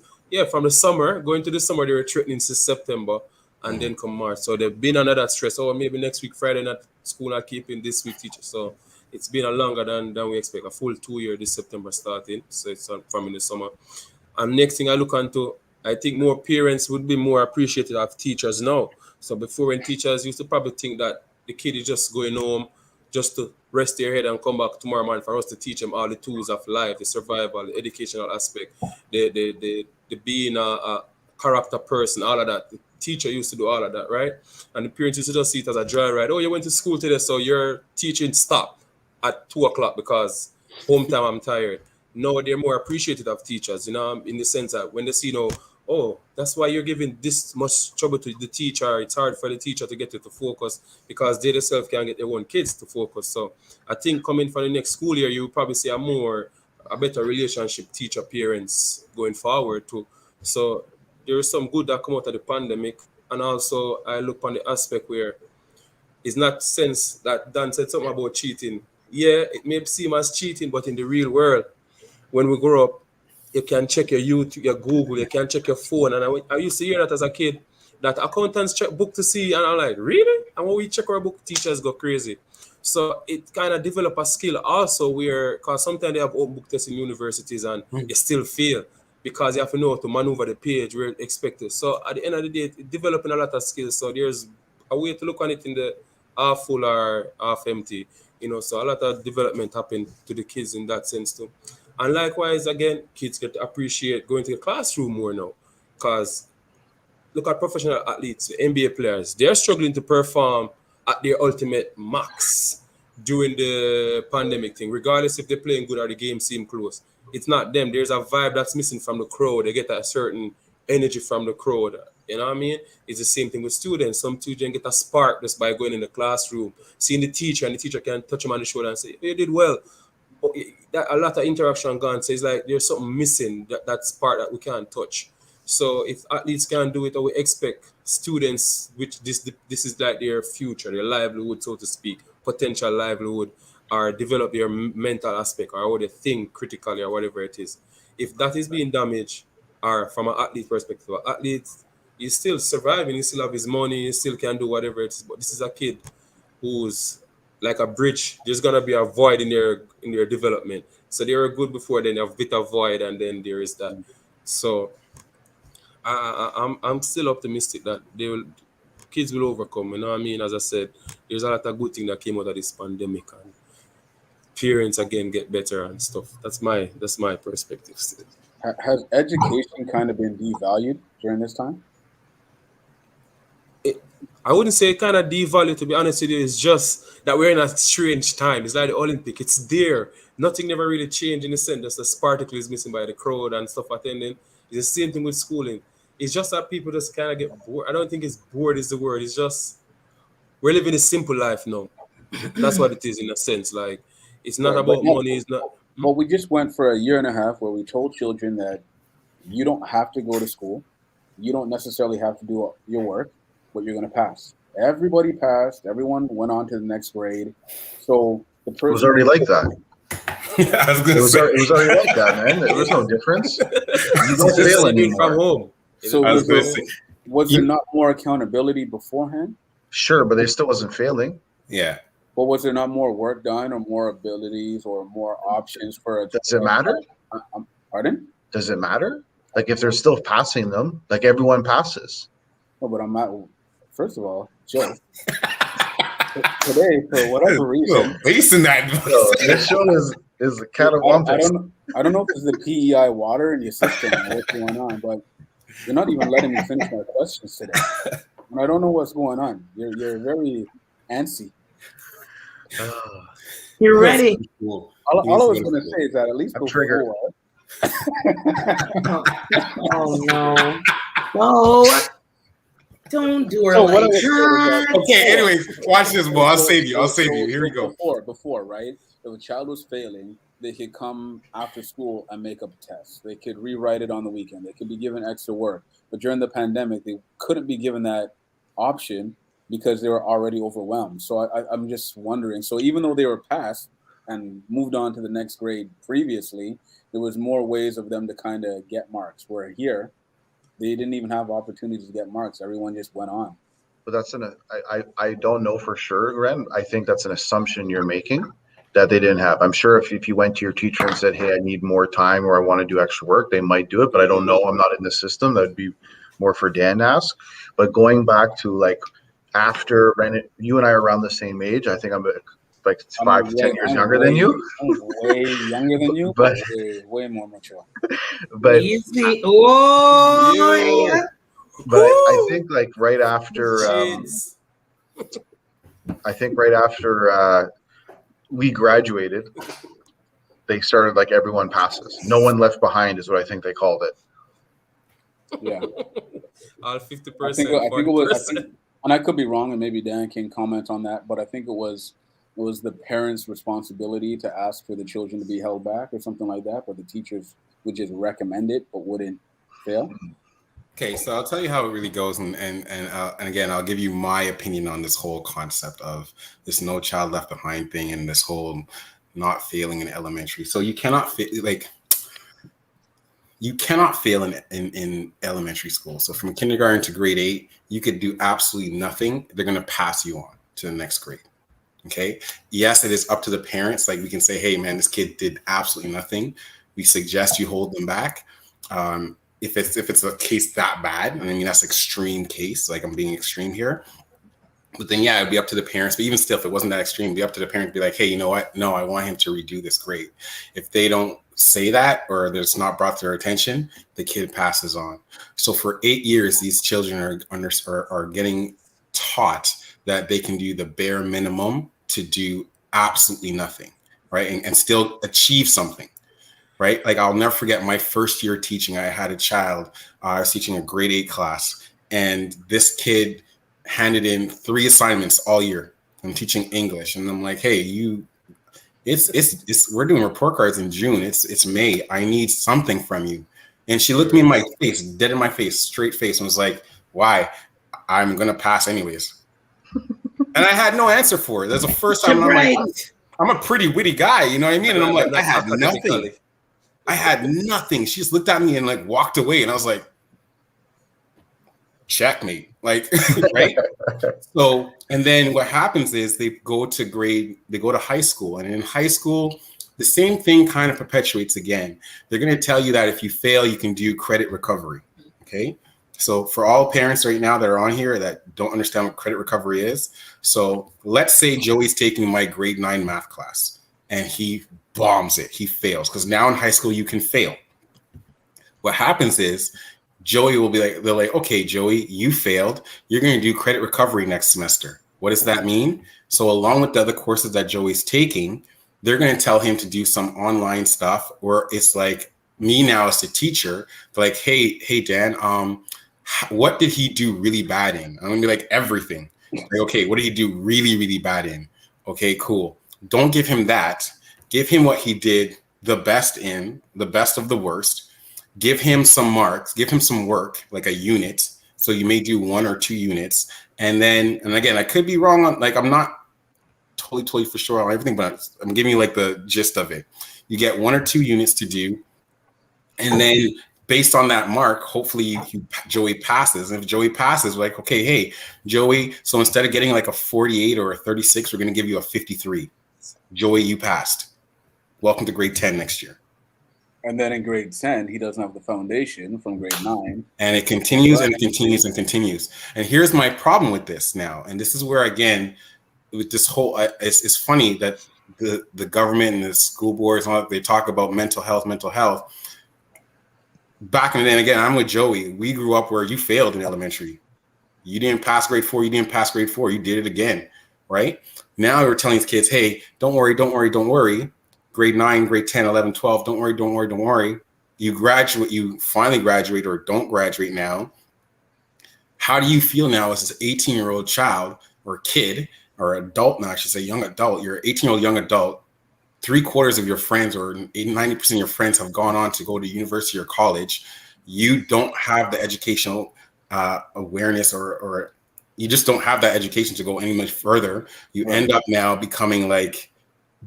from the summer going to the summer, they were threatening to September and then come March. So they've been under that stress. Oh, maybe next week Friday, not school not keeping this week teachers. So it's been a longer than we expect. A full 2 year this September starting. So it's from in the summer. And next thing I look into, I think more parents would be more appreciative of teachers now. So before, when teachers used to probably think that the kid is just going home just to rest their head and come back tomorrow morning for us to teach them all the tools of life, the survival, the educational aspect, the being a character person, all of that. The teacher used to do all of that, right? And the parents used to just see it as a dry ride. Oh, you went to school today, so your teaching stopped at 2:00 because home time, I'm tired. No, they're more appreciative of teachers, in the sense that when they see, oh, that's why you're giving this much trouble to the teacher. It's hard for the teacher to get it to focus because they themselves can't get their own kids to focus. So I think coming for the next school year, you will probably see a better relationship teacher-parents going forward too. So there is some good that come out of the pandemic. And also I look on the aspect where it's not sense that Dan said something about cheating. Yeah, it may seem as cheating, but in the real world, when we grow up, you can check your YouTube, your Google, you can check your phone. And I used to hear that as a kid, that accountants check book to see. And I'm like, really? And when we check our book, teachers go crazy. So it kind of develop a skill also where, because sometimes they have open book tests in universities and you still fail because you have to know how to maneuver the page where expected. So at the end of the day, it's developing a lot of skills. So there's a way to look on it in the half full or half empty. So a lot of development happened to the kids in that sense too. And likewise, again, kids get to appreciate going to the classroom more now. Because look at professional athletes, the NBA players, they're struggling to perform at their ultimate max during the pandemic thing, regardless if they're playing good or the game seems close. It's not them. There's a vibe that's missing from the crowd. They get a certain energy from the crowd. You know what I mean? It's the same thing with students. Some students get a spark just by going in the classroom, seeing the teacher, and the teacher can touch them on the shoulder and say, you did well. A lot of interaction gone, so it's like there's something missing, that's part that we can't touch. So if athletes can't do it, or we expect students, which this is like their future, their livelihood, so to speak, potential livelihood, or develop their mental aspect or how they think critically or whatever it is. If that is being damaged, or from an athlete perspective, an athlete is still surviving, he still have his money, he still can do whatever it is. But this is a kid who's like a bridge. There's gonna be a void in their development. So they were good before, then you have bit of void, and then there is that. So I'm still optimistic that kids will overcome. You know what I mean? As I said, there's a lot of good things that came out of this pandemic, and parents again get better and stuff. That's my perspective still. Has education kind of been devalued during this time? I wouldn't say kind of devalued, to be honest with you. It's just that we're in a strange time. It's like the Olympic. It's there. Nothing never really changed in the sense that the sparkle is missing by the crowd and stuff attending. It's the same thing with schooling. It's just that people just kind of get bored. I don't think it's bored is the word. It's just we're living a simple life now. That's what it is in a sense. Like it's not about money. It's not. Well, we just went for a year and a half where we told children that you don't have to go to school. You don't necessarily have to do your work, but you're going to pass. Everybody passed. Everyone went on to the next grade. So the person It was already like that. I was gonna It was say. already like that, man. There was no difference. You don't fail anymore. From home. So I was gonna say. was there not more accountability beforehand? Sure, but they still wasn't failing. Yeah. But was there not more work done or more abilities or more options for a Does it matter? Pardon? Does it matter? Like if they're still passing them, like everyone passes. No, but I'm not. First of all, Joe. Today, for whatever reason, Basing that. So this show is a cat of wampus. I don't know if it's the PEI water in your system or what's going on, but you're not even letting me finish my questions today. And I don't know what's going on. You're very antsy. You're ready. All I was going to say is that at least I'm before. triggered. Oh no. No. Don't do her So what I like was saying is that- that. Okay, anyways, watch this, boy. I'll save you. Here we go. Before, right? If a child was failing, they could come after school and make up a test. They could rewrite it on the weekend. They could be given extra work. But during the pandemic, they couldn't be given that option because they were already overwhelmed. So I'm just wondering. So even though they were passed and moved on to the next grade previously, there was more ways of them to kind of get marks. Where here, they didn't even have opportunities to get marks. Everyone just went on. But that's I don't know for sure, Ren. I think that's an assumption you're making that they didn't have. I'm sure if you went to your teacher and said, hey, I need more time or I want to do extra work, they might do it, but I don't know. I'm not in the system. That'd be more for Dan to ask. But going back to like after Ren, you and I are around the same age. I think I'm like 5 to 10 years younger than you. I'm way younger than you, but way more mature. But Easy. Oh, yeah. But I think like right after we graduated, they started like everyone passes. No one left behind is what I think they called it. Yeah. All 50%. I think it was, and I could be wrong, and maybe Dan can comment on that, but I think it was the parents' responsibility to ask for the children to be held back or something like that, but the teachers would just recommend it but wouldn't fail. Okay, so I'll tell you how it really goes, and again, I'll give you my opinion on this whole concept of this no child left behind thing and this whole not failing in elementary. So you cannot fail in elementary school. So from kindergarten to grade 8, you could do absolutely nothing. They're going to pass you on to the next grade. Okay. Yes, it is up to the parents. Like we can say, hey, man, this kid did absolutely nothing. We suggest you hold them back. If it's a case that bad, and I mean, that's extreme case, like I'm being extreme here. But then, yeah, it'd be up to the parents. But even still, if it wasn't that extreme, it'd be up to the parents to be like, hey, you know what? No, I want him to redo this grade. If they don't say that or it's not brought to their attention, the kid passes on. So for 8 years, these children are getting taught that they can do the bare minimum to do absolutely nothing, right? And still achieve something, right? Like I'll never forget my first year teaching. I had a child, I was teaching a grade 8 class, and this kid handed in 3 assignments all year. I'm teaching English, and I'm like, hey, we're doing report cards in June. It's May. I need something from you. And she looked me in my face, dead in my face, straight face, and was like, why? I'm gonna pass anyways. And I had no answer for it. That's the first time. And I'm like, I'm a pretty witty guy, you know what I mean? And I'm like, I had nothing. I had nothing. She just looked at me and like walked away, and I was like, checkmate, like, right? So, and then what happens is they go to high school, and in high school, the same thing kind of perpetuates again. They're going to tell you that if you fail, you can do credit recovery. Okay. So for all parents right now that are on here that don't understand what credit recovery is. So let's say Joey's taking my grade 9 math class and he bombs it. He fails because now in high school, you can fail. What happens is Joey will be like, they're like, okay, Joey, you failed. You're going to do credit recovery next semester. What does that mean? So along with the other courses that Joey's taking, they're going to tell him to do some online stuff, or it's like me now as a teacher, like, hey, Dan, what did he do really bad in? I'm going to be like, everything. Like, okay, what did he do really, really bad in? Okay, cool. Don't give him that. Give him what he did the best in, the best of the worst. Give him some marks, give him some work, like a unit. So you may do 1 or 2 units. And then, and again, I could be wrong on, like, I'm not totally for sure on everything, but I'm giving you like the gist of it. You get 1 or 2 units to do. And then based on that mark, hopefully Joey passes. And if Joey passes, we're like, okay, hey, Joey, so instead of getting like a 48 or a 36, we're going to give you a 53. Joey, you passed. Welcome to grade 10 next year. And then in grade 10, he doesn't have the foundation from grade 9. And it continues and it continues and continues. And here's my problem with this now. And this is where, again, with this whole, it's funny that the government and the school boards, they talk about mental health. Back in the day, and again, I'm with Joey. We grew up where you failed in elementary. You didn't pass grade 4. You didn't pass grade 4. You did it again, right? Now we're telling these kids, hey, don't worry. Grade 9, grade 10, 11, 12, don't worry. You graduate, you finally graduate or don't graduate now. How do you feel now as this 18-year-old child or kid or adult now, I should say young adult, you're an 18-year-old young adult, 3/4 of your friends or 90% of your friends have gone on to go to university or college. You don't have the educational awareness or you just don't have that education to go any much further. You end up now becoming like,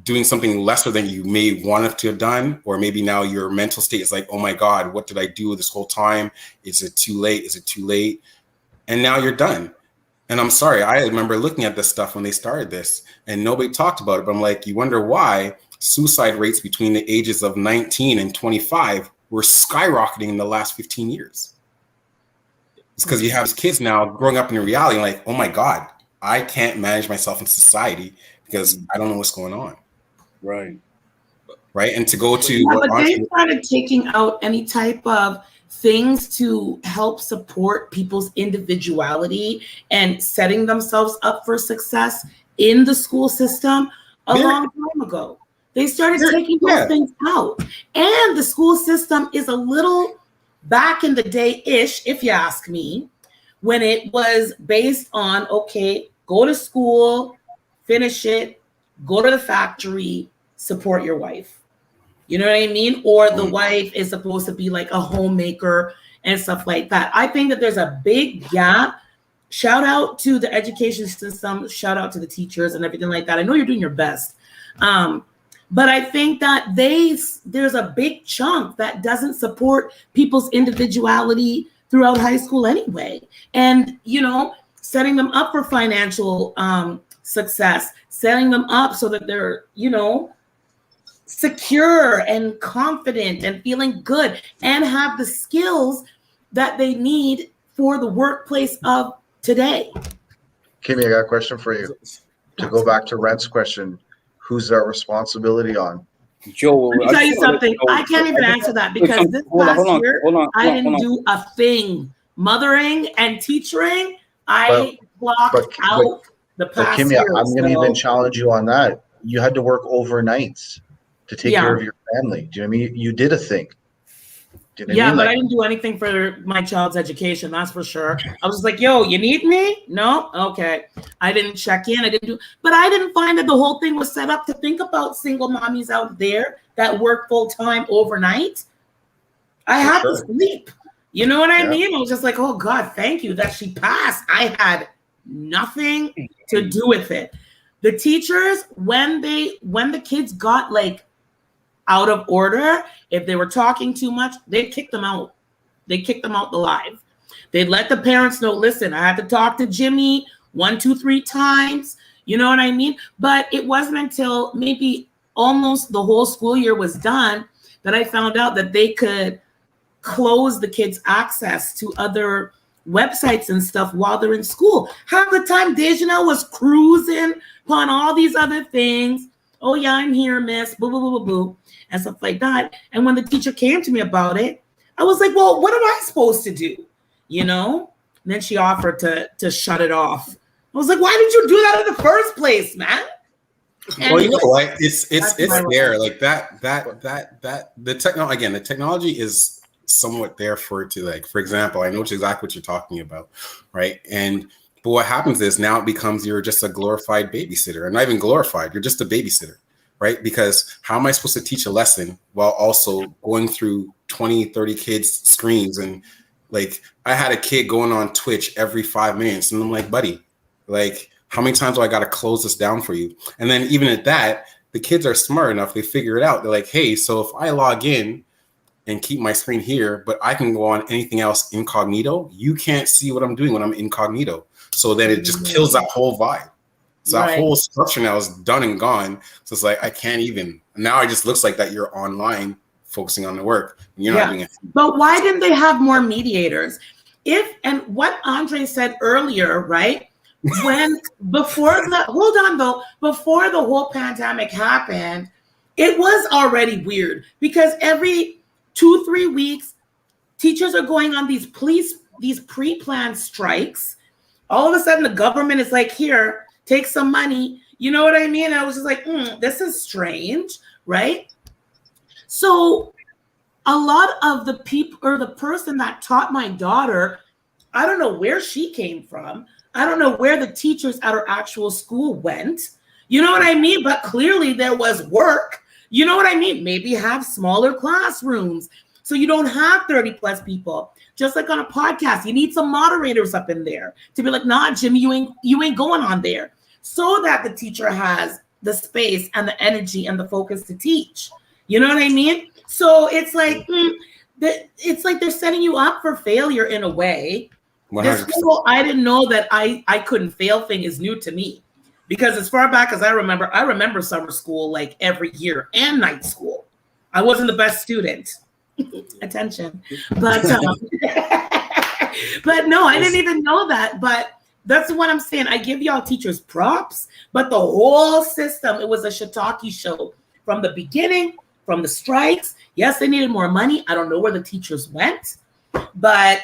doing something lesser than you may want to have done, or maybe now your mental state is like, oh my God, what did I do this whole time? Is it too late? And now you're done. And I'm sorry, I remember looking at this stuff when they started this and nobody talked about it, but I'm like, you wonder why suicide rates between the ages of 19 and 25 were skyrocketing in the last 15 years. It's because you have kids now growing up in reality like, oh my God, I can't manage myself in society because I don't know what's going on. Right. And to go to but they started taking out any type of things to help support people's individuality and setting themselves up for success in the school system a long time ago. They started taking those things out. And the school system is a little back in the day-ish, if you ask me, when it was based on, okay, go to school, finish it, go to the factory, support your wife. You know what I mean? Or the wife is supposed to be like a homemaker and stuff like that. I think that there's a big gap. Shout out to the education system. Shout out to the teachers and everything like that. I know you're doing your best. But I think that there's a big chunk that doesn't support people's individuality throughout high school anyway. And, you know, setting them up for financial success, setting them up so that they're, you know, secure and confident and feeling good and have the skills that they need for the workplace of today. Kimmy, I got a question for you. To go back to Rent's question, who's that responsibility on? Joel, let me tell you something. I can't even answer that because this last year I didn't do a thing. Mothering and teachering, I blocked out the past Kimmy, year. I'm going to even challenge you on that. You had to work overnights to take care of your family. Do you know what I mean? You did a thing. But I didn't do anything for my child's education. That's for sure. I was just like, yo, you need me? No? Okay. I didn't check in. But I didn't find that the whole thing was set up to think about single mommies out there that work full time overnight. I have to sleep. You know what I mean? I was just like, oh God, thank you that she passed. I had nothing to do with it. The teachers, when the kids got like out of order, if they were talking too much, they'd kick them out. They kicked them out the live. They'd let the parents know, listen, I had to talk to Jimmy 1, 2, 3 times. You know what I mean? But it wasn't until maybe almost the whole school year was done that I found out that they could close the kids' access to other websites and stuff while they're in school. Half the time, Dejanelle was cruising upon all these other things. Oh yeah, I'm here, miss, boo, boo, boo, boo, boo, and stuff like that. And when the teacher came to me about it, I was like, well, what am I supposed to do? You know? And then she offered to shut it off. I was like, why did you do that in the first place, man? And well, you know what? It's there. Like the technology is somewhat there for it to, like, for example, I know exactly what you're talking about, right? But what happens is now it becomes you're just a glorified babysitter, and not even glorified, you're just a babysitter, right? Because how am I supposed to teach a lesson while also going through 20, 30 kids' screens? And like, I had a kid going on Twitch every 5 minutes, and I'm like, buddy, like, how many times do I got to close this down for you? And then even at that, the kids are smart enough, they figure it out. They're like, hey, so if I log in and keep my screen here, but I can go on anything else incognito, you can't see what I'm doing when I'm incognito. So then it just kills that whole vibe. So that whole structure now is done and gone. So it's like, I can't even, now it just looks like that you're online focusing on the work. And you're not doing it. But why didn't they have more mediators? And what Andre said earlier, right? Before the whole pandemic happened, it was already weird because every 2-3 weeks, teachers are going on these pre-planned strikes. All of a sudden, the government is like, here, take some money. You know what I mean? And I was just like, this is strange, right? So a lot of the people, or the person that taught my daughter, I don't know where she came from. I don't know where the teachers at her actual school went. You know what I mean? But clearly there was work. You know what I mean? Maybe have smaller classrooms so you don't have 30 plus people. Just like on a podcast, you need some moderators up in there to be like, nah, Jimmy, you ain't going on there, so that the teacher has the space and the energy and the focus to teach. You know what I mean? So it's like it's like they're setting you up for failure in a way. 100%. This whole I didn't know that I couldn't fail thing is new to me, because as far back as I remember summer school like every year and night school. I wasn't the best student. Attention. But but no, I didn't even know that. But that's what I'm saying. I give y'all teachers props, but the whole system, it was a shiitake show from the beginning, from the strikes. Yes, they needed more money. I don't know where the teachers went, but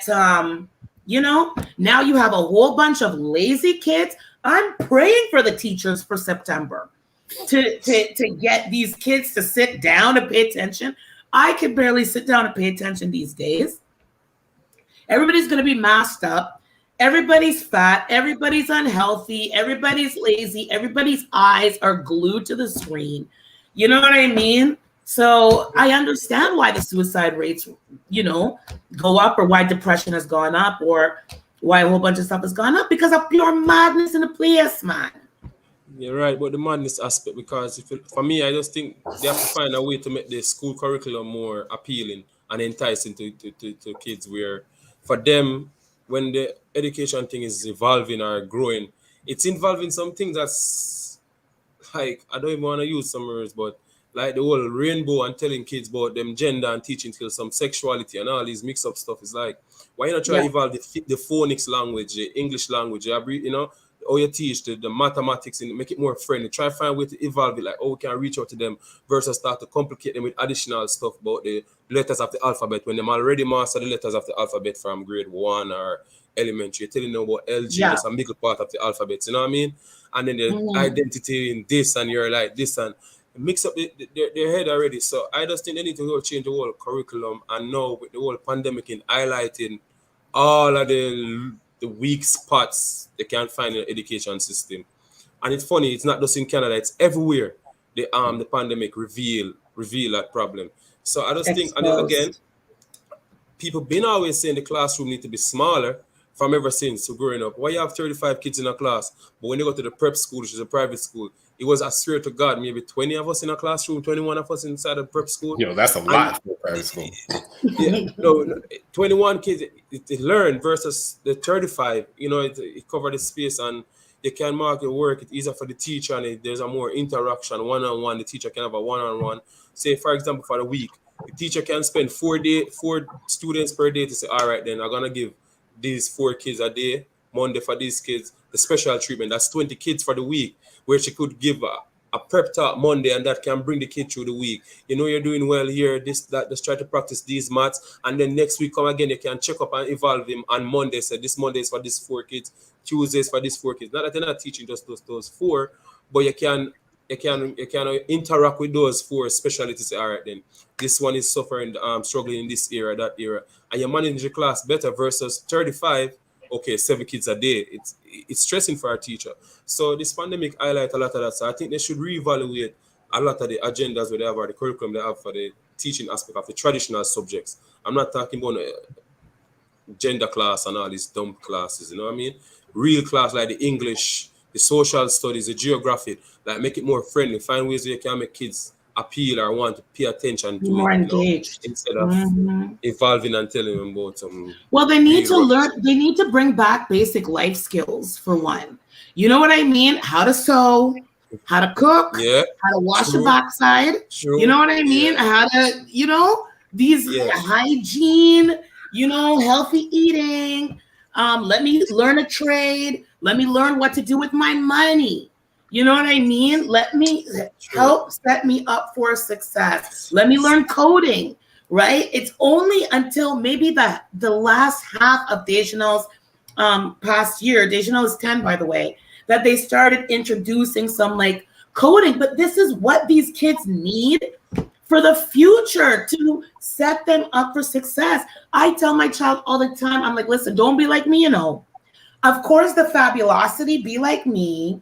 you know, now you have a whole bunch of lazy kids. I'm praying for the teachers for September to get these kids to sit down and pay attention. I can barely sit down and pay attention these days. Everybody's going to be masked up. Everybody's fat. Everybody's unhealthy. Everybody's lazy. Everybody's eyes are glued to the screen. You know what I mean? So I understand why the suicide rates, you know, go up, or why depression has gone up, or why a whole bunch of stuff has gone up, because of pure madness in the place, man. You're right, but the madness aspect, because for me, I just think they have to find a way to make the school curriculum more appealing and enticing to kids, where for them, when the education thing is evolving or growing, it's involving some things that's like, I don't even want to use some words, but like the whole rainbow and telling kids about them gender and teaching skills, some sexuality and all these mix-up stuff. Is like, why not try to evolve the phonics language, the English language, you know, how you teach the mathematics, and make it more friendly. Try to find a way to evolve it, like, oh, we can reach out to them, versus start to complicate them with additional stuff about the letters of the alphabet when them already master the letters of the alphabet from grade 1 or elementary. You're telling them about LG, that's a middle part of the alphabet, you know what I mean? And then the identity in this, and you're like this, and mix up their head already. So I just think they need to go change the whole curriculum. And now with the whole pandemic in highlighting all of the weak spots they can't find in the education system. And it's funny, it's not just in Canada, it's everywhere. The pandemic reveal that problem. So I just think, and again, people been always saying the classroom need to be smaller from ever since growing up. Why you have 35 kids in a class, but when you go to the prep school, which is a private school, it was, I swear to God, maybe 20 of us in a classroom, 21 of us inside a prep school. Yo, that's a lot for private school. Yeah, no, 21 kids it learn versus the 35. You know, it cover the space and you can mark your work. It's easier for the teacher and there's a more interaction one-on-one. The teacher can have a one-on-one. Say, for example, for the week, the teacher can spend 4 students per day to say, all right, then I'm gonna give these 4 kids a day, Monday for these kids, the special treatment. That's 20 kids for the week, where she could give a prep talk Monday, and that can bring the kid through the week. You know, you're doing well here, this, that, just try to practice these maths, and then next week come again, you can check up and evolve him on Monday. So this Monday is for these 4 kids, Tuesdays for these 4 kids. Not that they're not teaching just those 4, but you can interact with those 4, especially to say, all right, then this one is suffering, struggling in this area, that area, and you manage the class better versus 35. Okay, 7 kids a day. It's stressing for our teacher. So this pandemic highlight a lot of that. So I think they should reevaluate a lot of the agendas where they have or the curriculum they have for the teaching aspect of the traditional subjects. I'm not talking about gender class and all these dumb classes, you know what I mean? Real class like the English, the social studies, the geography, like make it more friendly. Find ways where you can make kids appeal or want to pay attention to more it, engaged, instead of evolving and telling them about some. Well, they need to learn. They need to bring back basic life skills for one. You know what I mean? How to sew, how to cook, how to wash your backside. You know what I mean? How to, these hygiene. Healthy eating. Let me learn a trade. Let me learn what to do with my money. You know what I mean? Let me help set me up for success. Let me learn coding, right? It's only until maybe the last half of Dejanel's past year, Dejanel is 10, by the way, that they started introducing some like coding. But this is what these kids need for the future to set them up for success. I tell my child all the time, I'm like, listen, don't be like me, Of course, the fabulosity, be like me.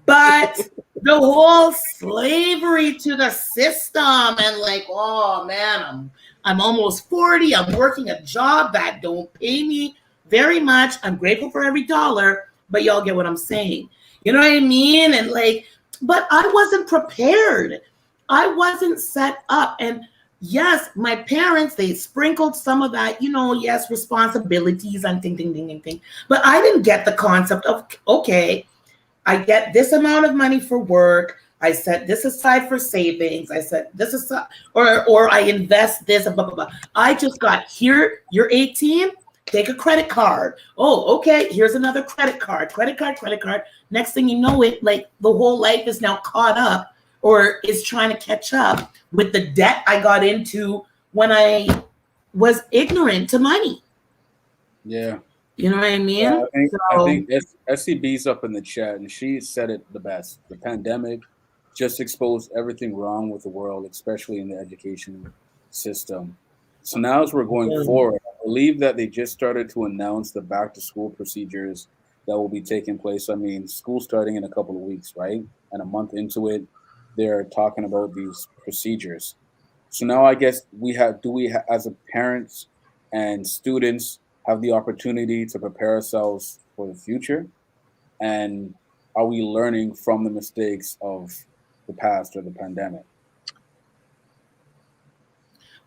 But the whole slavery to the system and like, oh man, I'm almost 40. I'm working a job that don't pay me very much. I'm grateful for every dollar, but y'all get what I'm saying. You know what I mean? And like, but I wasn't prepared. I wasn't set up. And yes, my parents, they sprinkled some of that, yes, responsibilities and thing. But I didn't get the concept of, okay, I get this amount of money for work. I set this aside for savings. I set this aside, or I invest this, blah, blah, blah. I just got here, you're 18, take a credit card. Oh, okay, here's another credit card. Next thing you know it, like the whole life is now caught up or is trying to catch up with the debt I got into when I was ignorant to money. Yeah. You know what I mean? Yeah, I think SCB's up in the chat, and she said it the best. The pandemic just exposed everything wrong with the world, especially in the education system. So now as we're going forward, I believe that they just started to announce the back-to-school procedures that will be taking place. I mean, school starting in a couple of weeks, right? And a month into it, they're talking about these procedures. So now I guess as a parents and students, have the opportunity to prepare ourselves for the future? And are we learning from the mistakes of the past or the pandemic?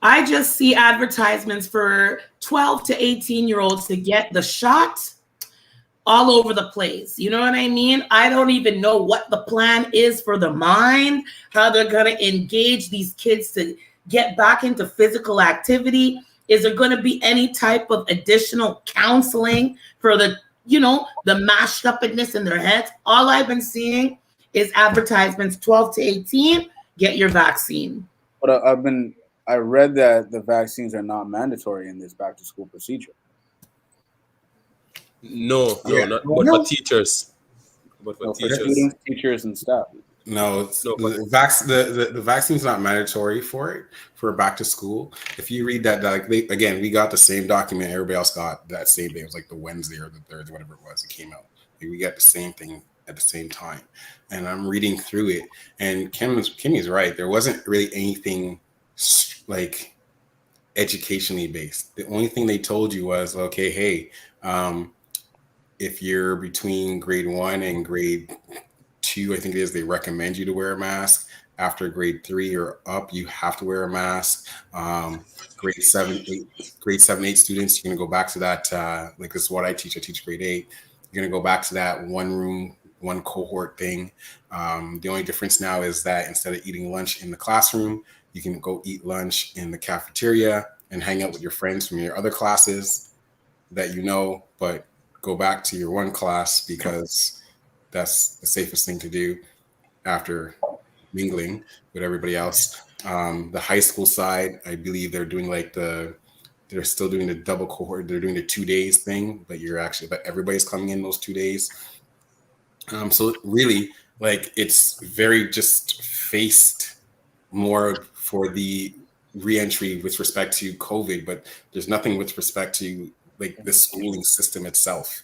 I just see advertisements for 12 to 18-year-olds to get the shot all over the place. You know what I mean? I don't even know what the plan is for the mind, how they're going to engage these kids to get back into physical activity. Is there going to be any type of additional counseling for the mashed upness in their heads? All I've been seeing is advertisements 12 to 18, get your vaccine. But I read that the vaccines are not mandatory in this back to school procedure. No, not but for teachers. But for students, teachers, and staff. No, the vaccine's not mandatory for back to school. If you read that, we got the same document everybody else got that same day. It was like the Wednesday or the Thursday, whatever it was. It came out. We got the same thing at the same time. And I'm reading through it, and Kimmy's right. There wasn't really anything like educationally based. The only thing they told you was, okay, hey, if you're between grade 1 and grade 2, I think it is, they recommend you to wear a mask. After grade 3 or up, you have to wear a mask. Grade 7, 8 students, you're gonna go back to that. Like this is what I teach grade 8. You're gonna go back to that one room, one cohort thing. The only difference now is that instead of eating lunch in the classroom, you can go eat lunch in the cafeteria and hang out with your friends from your other classes that you know, but go back to your one class because that's the safest thing to do after mingling with everybody else. The high school side, I believe they're doing they're still doing the double cohort. They're doing the 2 days thing, but everybody's coming in those 2 days. So really, like, it's very just faced more for the reentry with respect to COVID, but there's nothing with respect to like the schooling system itself.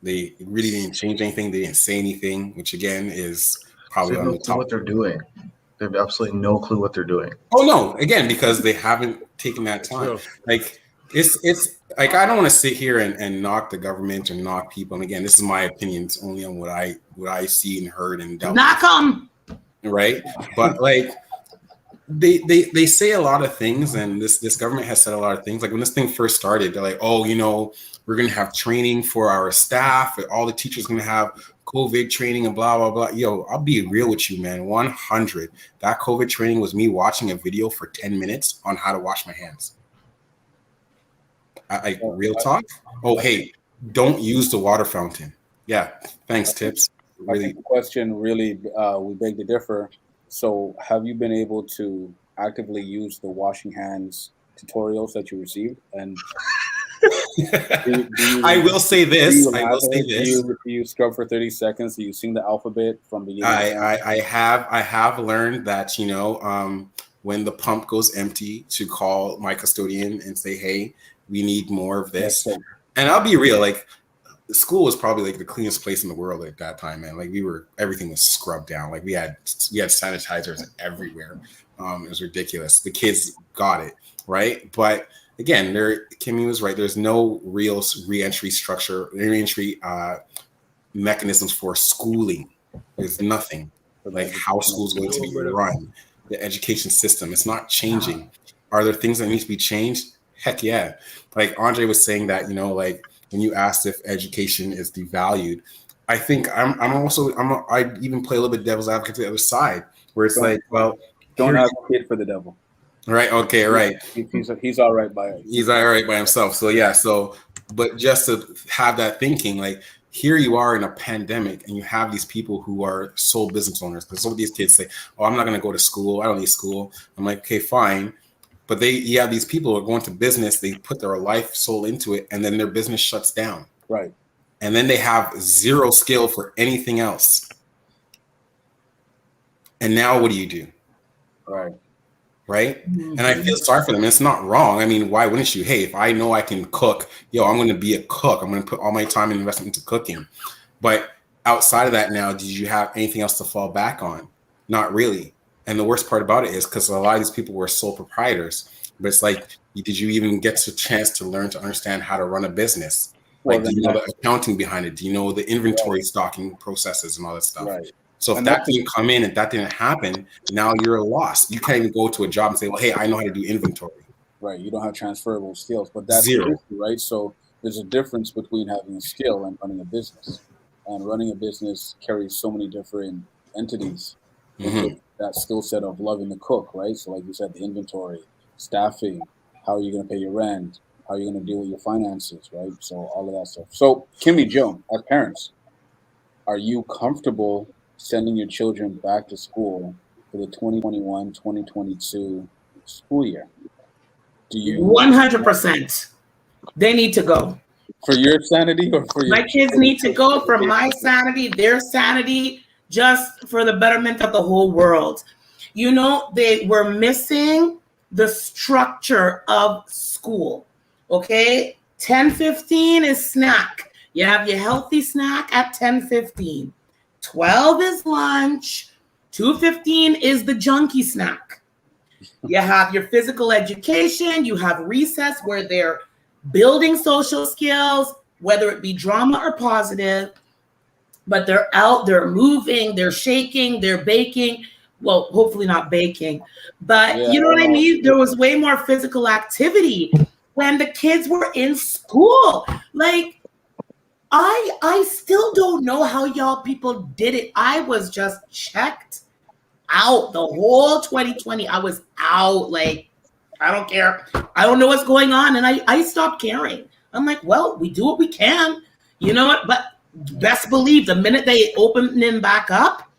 They really didn't change anything. They didn't say anything, which again is probably on the top. What they're doing. They have absolutely no clue what they're doing. Oh no! Again, because they haven't taken that time. Sure. Like it's like I don't want to sit here and knock the government or knock people. And again, this is my opinion. It's only on what I see and heard and dealt. Knock 'em. Right, but like they say a lot of things, and this government has said a lot of things. Like when this thing first started, they're like, oh, we're gonna have training for our staff, and all the teachers gonna have COVID training and blah blah blah. Yo, I'll be real with you, man. 100. That COVID training was me watching a video for 10 minutes on how to wash my hands. I real talk. Oh, hey, don't use the water fountain. Yeah, thanks, tips. Really, I think the question really we beg to differ. So, have you been able to actively use the washing hands tutorials that you received? And I will say this. Do you scrub for 30 seconds? Do you sing the alphabet from beginning? I have learned that when the pump goes empty, to call my custodian and say, hey, we need more of this. Yes, and I'll be real, like, the school was probably like the cleanest place in the world at that time, man. Like everything was scrubbed down. Like we had sanitizers everywhere. It was ridiculous. The kids got it, right? But again, Kimmy was right. There's no real reentry mechanisms for schooling. There's nothing like how school's going to be run. The education system, it's not changing. Are there things that need to be changed? Heck yeah. Like Andre was saying that, like when you asked if education is devalued, I think I even play a little bit devil's advocate to the other side, where it's like, well, don't advocate for the devil. Right. Okay. Right. He's all right by it. He's all right by himself. So yeah. But just to have that thinking, like here you are in a pandemic, and you have these people who are sole business owners. Because some of these kids say, "Oh, I'm not going to go to school. I don't need school." I'm like, okay, fine. But these people are going to business. They put their life soul into it, and then their business shuts down. Right. And then they have zero skill for anything else. And now what do you do? Right. Right. Mm-hmm. And I feel sorry for them. It's not wrong. I mean, why wouldn't you? Hey, if I know I can cook, I'm going to be a cook. I'm going to put all my time and investment into cooking. But outside of that now, did you have anything else to fall back on? Not really. And the worst part about it is because a lot of these people were sole proprietors. But it's like, did you even get a chance to learn to understand how to run a business? Like, do you know the accounting behind it? Do you know the inventory stocking processes and all that stuff? Right. So if that didn't come in and that didn't happen, now you're lost. You can't even go to a job and say, well, hey, I know how to do inventory. Right. You don't have transferable skills, but that's zero. The issue, right? So there's a difference between having a skill and running a business. And running a business carries so many different entities. Mm-hmm. That skill set of loving to cook, right? So like you said, the inventory, staffing, how are you going to pay your rent? How are you going to deal with your finances, right? So all of that stuff. So Kimmy, Joe, as parents, are you comfortable sending your children back to school for the 2021-2022 school year? Do you 100%? They need to go. For your sanity or for your... My kids need to go for my sanity, their sanity, just for the betterment of the whole world. They were missing the structure of school. Okay, 10:15 is snack. You have your healthy snack at 10:15. 12 is lunch. 2:15 is the junky snack. You have your physical education, you have recess where they're building social skills, whether it be drama or positive, but they're out, they're moving, they're shaking, they're baking. Well, hopefully not baking, but Yeah, you know what I mean? There was way more physical activity when the kids were in school. Like, I still don't know how y'all people did it. I was just checked out the whole 2020. I was out. Like, I don't care. I don't know what's going on. And I stopped caring. I'm like, well, we do what we can. You know what? But best believe the minute they open them back up,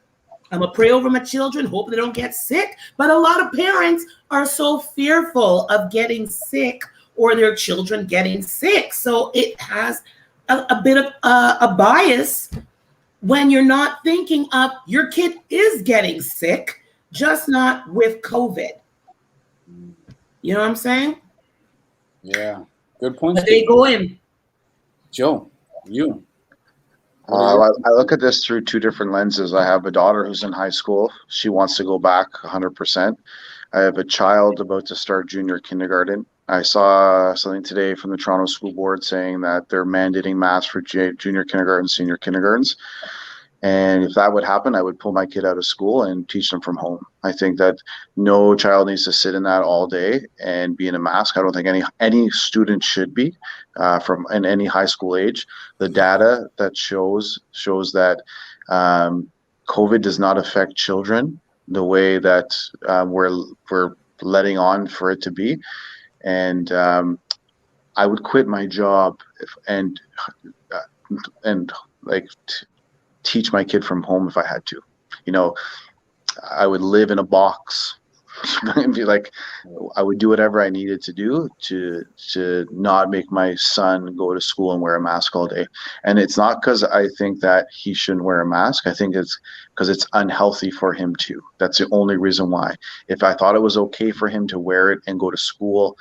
I'm going to pray over my children, hope they don't get sick. But a lot of parents are so fearful of getting sick or their children getting sick. So it has a bit of a bias when you're not thinking of your kid is getting sick, just not with COVID. You know what I'm saying? Yeah. Good point. But they go in. Joe, you. I look at this through two different lenses. I have a daughter who's in high school. She wants to go back 100%. I have a child about to start junior kindergarten. I saw something today from the Toronto School Board saying that they're mandating masks for junior kindergarten, senior kindergartens. And if that would happen, I would pull my kid out of school and teach them from home. I think that no child needs to sit in that all day and be in a mask. I don't think any student should be from in any high school age. The data that shows that COVID does not affect children the way that we're letting on for it to be. And I would quit my job and teach my kid from home if I had to. You know, I would live in a box and be like, I would do whatever I needed to do to not make my son go to school and wear a mask all day. And it's not because I think that he shouldn't wear a mask. I think it's because it's unhealthy for him too. That's the only reason why. If I thought it was okay for him to wear it and go to school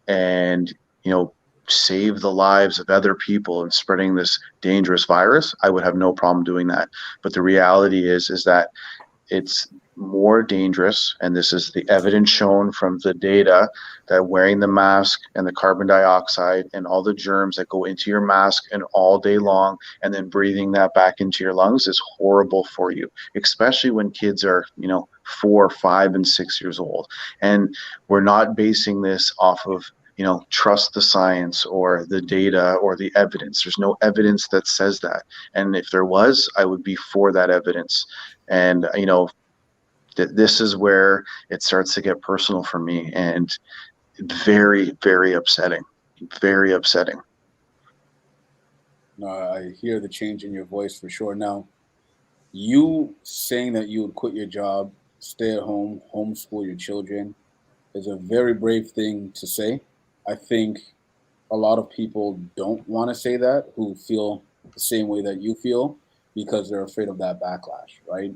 and, you know, save the lives of other people and spreading this dangerous virus, I would have no problem doing that. But the reality is that it's more dangerous, and this is the evidence shown from the data, that wearing the mask and the carbon dioxide and all the germs that go into your mask and all day long and then breathing that back into your lungs is horrible for you, especially when kids are, you know, 4, 5, and 6 years old. And we're not basing this off of, you know, trust the science or the data or the evidence. There's no evidence that says that. And if there was, I would be for that evidence. And, you know, this is where it starts to get personal for me, and very, very upsetting. Very upsetting. No, I hear the change in your voice for sure. Now, you saying that you would quit your job, stay at home, homeschool your children is a very brave thing to say. I think a lot of people don't want to say that, who feel the same way that you feel, because they're afraid of that backlash, right?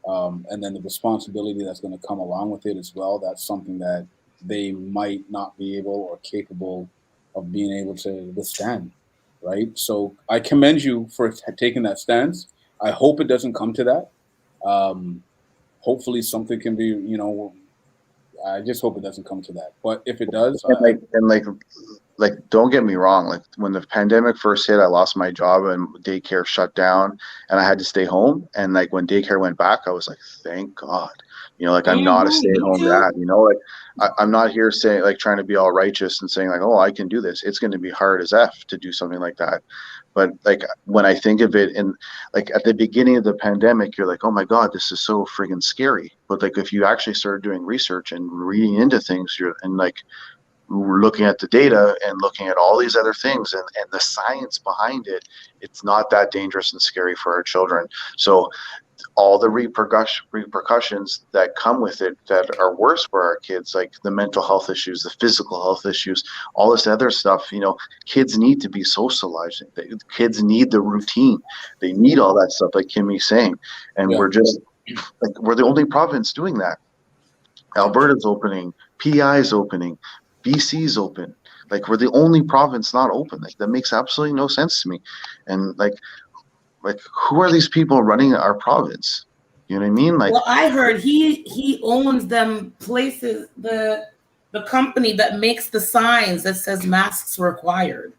And then the responsibility that's going to come along with it as well. That's something that they might not be able or capable of being able to withstand, right? So I commend you for taking that stance. I hope it doesn't come to that. Hopefully something can be, you know, I just hope it doesn't come to that. But if it does, don't get me wrong. Like when the pandemic first hit, I lost my job and daycare shut down, and I had to stay home. And like when daycare went back, I was like, thank God. You know, like I'm not a stay-at-home dad. You know, like I'm not here saying like trying to be all righteous and saying like, oh, I can do this. It's going to be hard as F to do something like that. But like when I think of it, and like at the beginning of the pandemic, you're like, oh my God, this is so friggin' scary. But like if you actually started doing research and reading into things, we're looking at the data and looking at all these other things and the science behind it, it's not that dangerous and scary for our children. So all the repercussions that come with it that are worse for our kids, like the mental health issues, the physical health issues, all this other stuff, you know, kids need to be socializing. Kids need the routine. They need all that stuff, like Kimmy's saying. And we're the only province doing that. Alberta's opening, PI's opening, BC's open. Like we're the only province not open. Like that makes absolutely no sense to me. And like who are these people running our province? You know what I mean? Like, well, I heard he owns them places, the company that makes the signs that says masks required.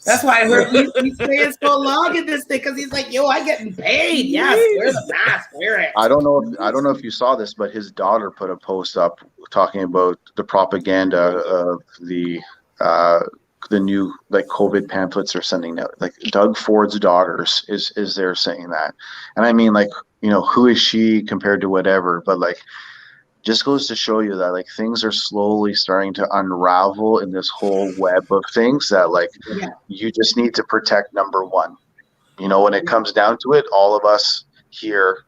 That's why I heard he's staying so long in this thing, because he's like, yo, I getting paid. Yes, wear the mask, wear it. I don't know if you saw this, but his daughter put a post up talking about the propaganda of the new like COVID pamphlets they're sending out. Like Doug Ford's daughters is there saying that, and I mean, like, you know, who is she compared to whatever? But like, just goes to show you that like things are slowly starting to unravel in this whole web of things that like you just need to protect number one. You know, when it comes down to it, all of us here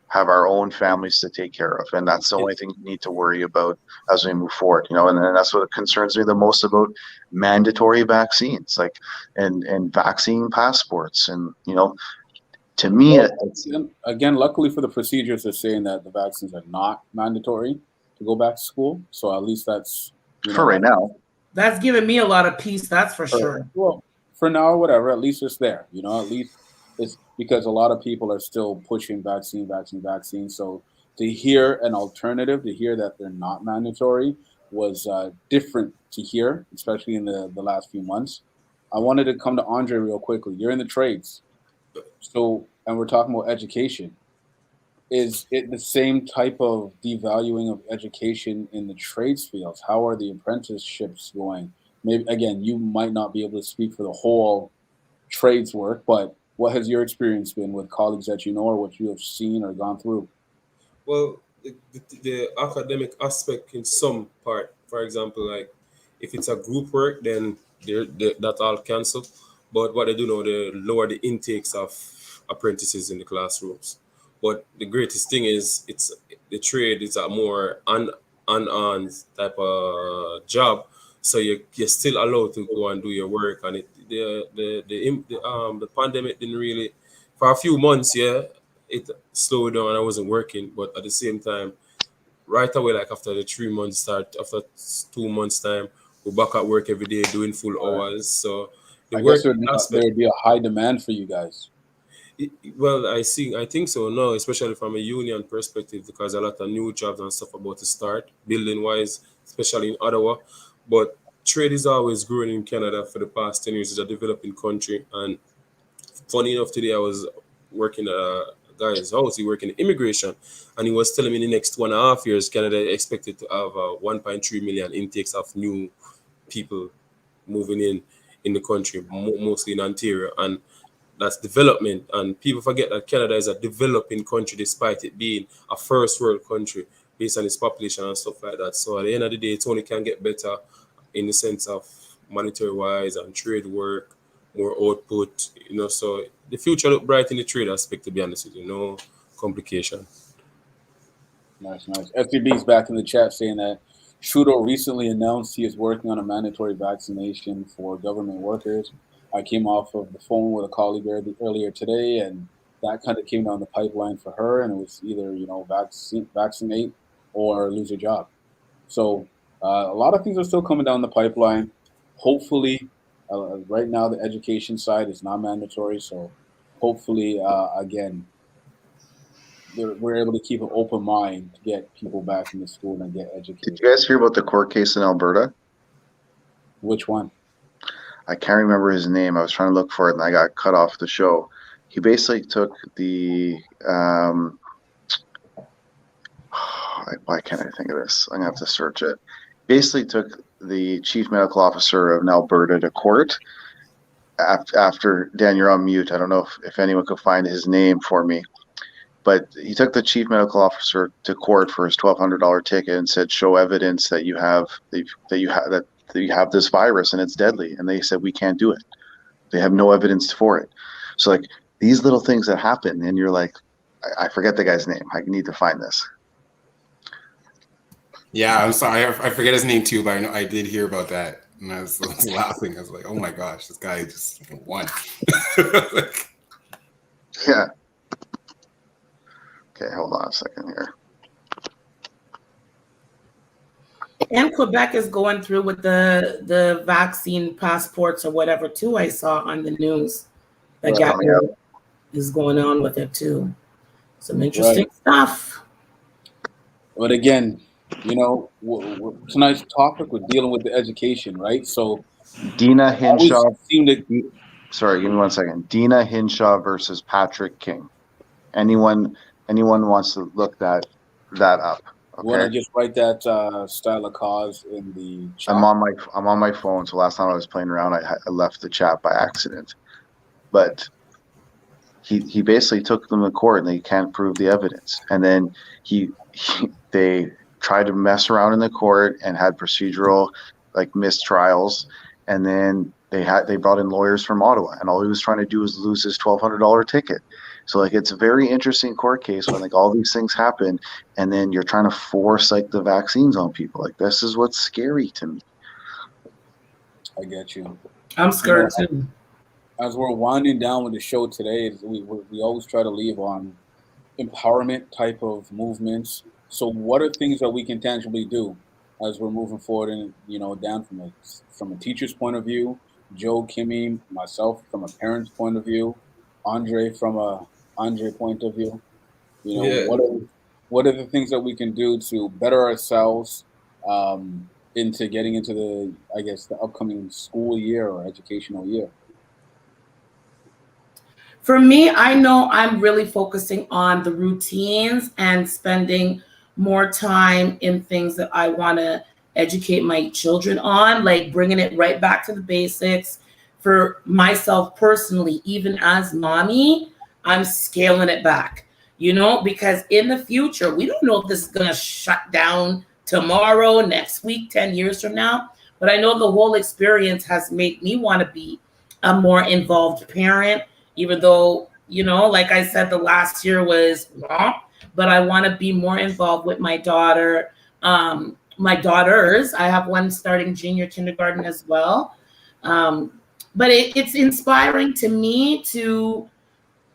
have our own families to take care of, and that's the only thing you need to worry about as we move forward. You know, and that's what concerns me the most about mandatory vaccines, like and vaccine passports, and you know, to me, again, luckily for the procedures, they're saying that the vaccines are not mandatory to go back to school. So at least that's, you know, for right now. That's giving me a lot of peace. That's for sure. Well, for now, whatever. At least it's there. You know, at least it's because a lot of people are still pushing vaccine. So to hear an alternative, to hear that they're not mandatory, was different to hear, especially in the last few months. I wanted to come to Andre real quickly. You're in the trades. So, and we're talking about education. Is it the same type of devaluing of education in the trades fields? How are the apprenticeships going? Maybe, again, you might not be able to speak for the whole trades work, but what has your experience been with colleagues that you know, or what you have seen or gone through? Well, the academic aspect in some part, for example, like if it's a group work, then that's all cancelled. But what they do now, they lower the intakes of apprentices in the classrooms. But the greatest thing is, it's the trade is a more on type of job, so you're still allowed to go and do your work. And the pandemic didn't really, for a few months, it slowed down and I wasn't working. But at the same time, right away, like after the 3 months start, after 2 months time, we're back at work every day doing full hours. So I guess there'd be a high demand for you guys. Well, I think so. No, especially from a union perspective, because a lot of new jobs and stuff about to start, building wise, especially in Ottawa. But trade is always growing in Canada for the past 10 years. It's a developing country. And funny enough, today I was working at a guy's house. He working in immigration, and he was telling me in the next 1.5 years, Canada expected to have 1.3 million intakes of new people moving in the country, mostly in Ontario. And that's development, and people forget that Canada is a developing country despite it being a first world country based on its population and stuff like that. So at the end of the day, it only can get better in the sense of monetary wise and trade work, more output, you know. So the future look bright in the trade aspect, to be honest with you, no complication. Nice. FTB's back in the chat saying that Trudeau recently announced he is working on a mandatory vaccination for government workers. I came off of the phone with a colleague earlier today, and that kind of came down the pipeline for her, and it was either, you know, vaccinate or lose your job. So a lot of things are still coming down the pipeline. Hopefully, right now the education side is not mandatory, so hopefully, again, we're able to keep an open mind to get people back into school and get educated. Did you guys hear about the court case in Alberta? Which one? I can't remember his name. I was trying to look for it, and I got cut off the show. He basically took the why can't I think of this? I'm gonna have to search it. Basically took the chief medical officer of Alberta to court after Dan, you're on mute. I don't know if anyone could find his name for me, but he took the chief medical officer to court for his $1,200 ticket and said, show evidence that you have this virus and it's deadly. And they said, we can't do it. They have no evidence for it. So like these little things that happen, and you're like, I forget the guy's name. I need to find this. Yeah, I'm sorry. I forget his name too, but I know I did hear about that. And I was laughing. I was like, oh my gosh, this guy just won. Yeah. Okay, hold on a second here. And Quebec is going through with the vaccine passports or whatever too. I saw on the news that is going on with it too. Some interesting stuff. But again, tonight's topic, we're dealing with the education, right? So Dina Hinshaw. to Sorry, give me 1 second. Dina Hinshaw versus Patrick King. Anyone wants to look that up? Okay. Want to just write that style of cause in the chat? I'm on my phone. So last time I was playing around, I left the chat by accident. But he basically took them to court, and they can't prove the evidence. And then they tried to mess around in the court and had procedural mistrials, and then they brought in lawyers from Ottawa, and all he was trying to do was lose his $1,200 ticket. So it's a very interesting court case when all these things happen, and then you're trying to force the vaccines on people. This is what's scary to me. I get you. I'm scared too. As we're winding down with the show today, we always try to leave on empowerment type of movements. So what are things that we can tangibly do as we're moving forward, and down from a teacher's point of view, Joe, Kimmy, myself from a parent's point of view, Andre from a Andre point of view? What are the things that we can do to better ourselves into getting into the upcoming school year or educational year? For me, I know I'm really focusing on the routines and spending more time in things that I want to educate my children on, bringing it right back to the basics. For myself personally, even as mommy, I'm scaling it back, because in the future, we don't know if this is going to shut down tomorrow, next week, 10 years from now. But I know the whole experience has made me want to be a more involved parent, even though, like I said, the last year was long, but I want to be more involved with my daughter, my daughters. I have one starting junior kindergarten as well. But it's inspiring to me to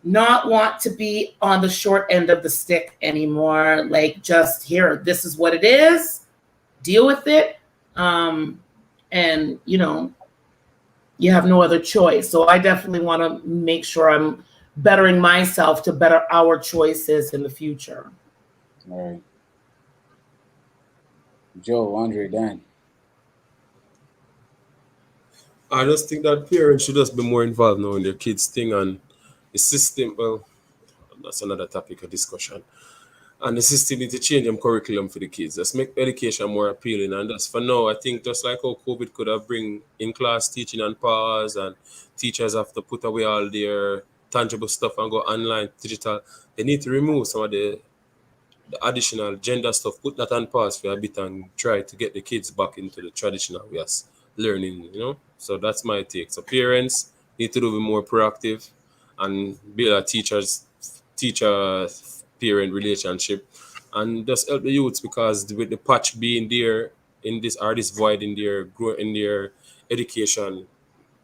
not want to be on the short end of the stick anymore. Just here, this is what it is, deal with it. And, you have no other choice. So I definitely want to make sure I'm bettering myself to better our choices in the future. All right. Joe, Andre, Dan. I just think that parents should just be more involved now in their kids' thing, and the system. Well, that's another topic of discussion. And the system need to change them curriculum for the kids. Just make education more appealing. And that's for now. I think just like how COVID could have bring in-class teaching and pause, and teachers have to put away all their tangible stuff and go online, digital. They need to remove some of the additional gender stuff, put that on pause for a bit and try to get the kids back into the traditional way of learning, So that's my take. So parents need to be more proactive and build a teacher-parent relationship, and just help the youths, because with the patch being there in this void in their education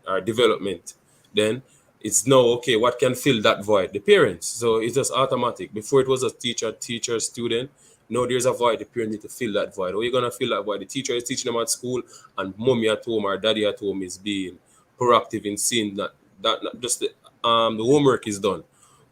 or development, then it's now okay, what can fill that void? The parents. So it's just automatic. Before it was a teacher, student. Now there's a void. The parent need to fill that void. How are you gonna fill that void? The teacher is teaching them at school, and mommy at home or daddy at home is being proactive in seeing that not just the homework is done,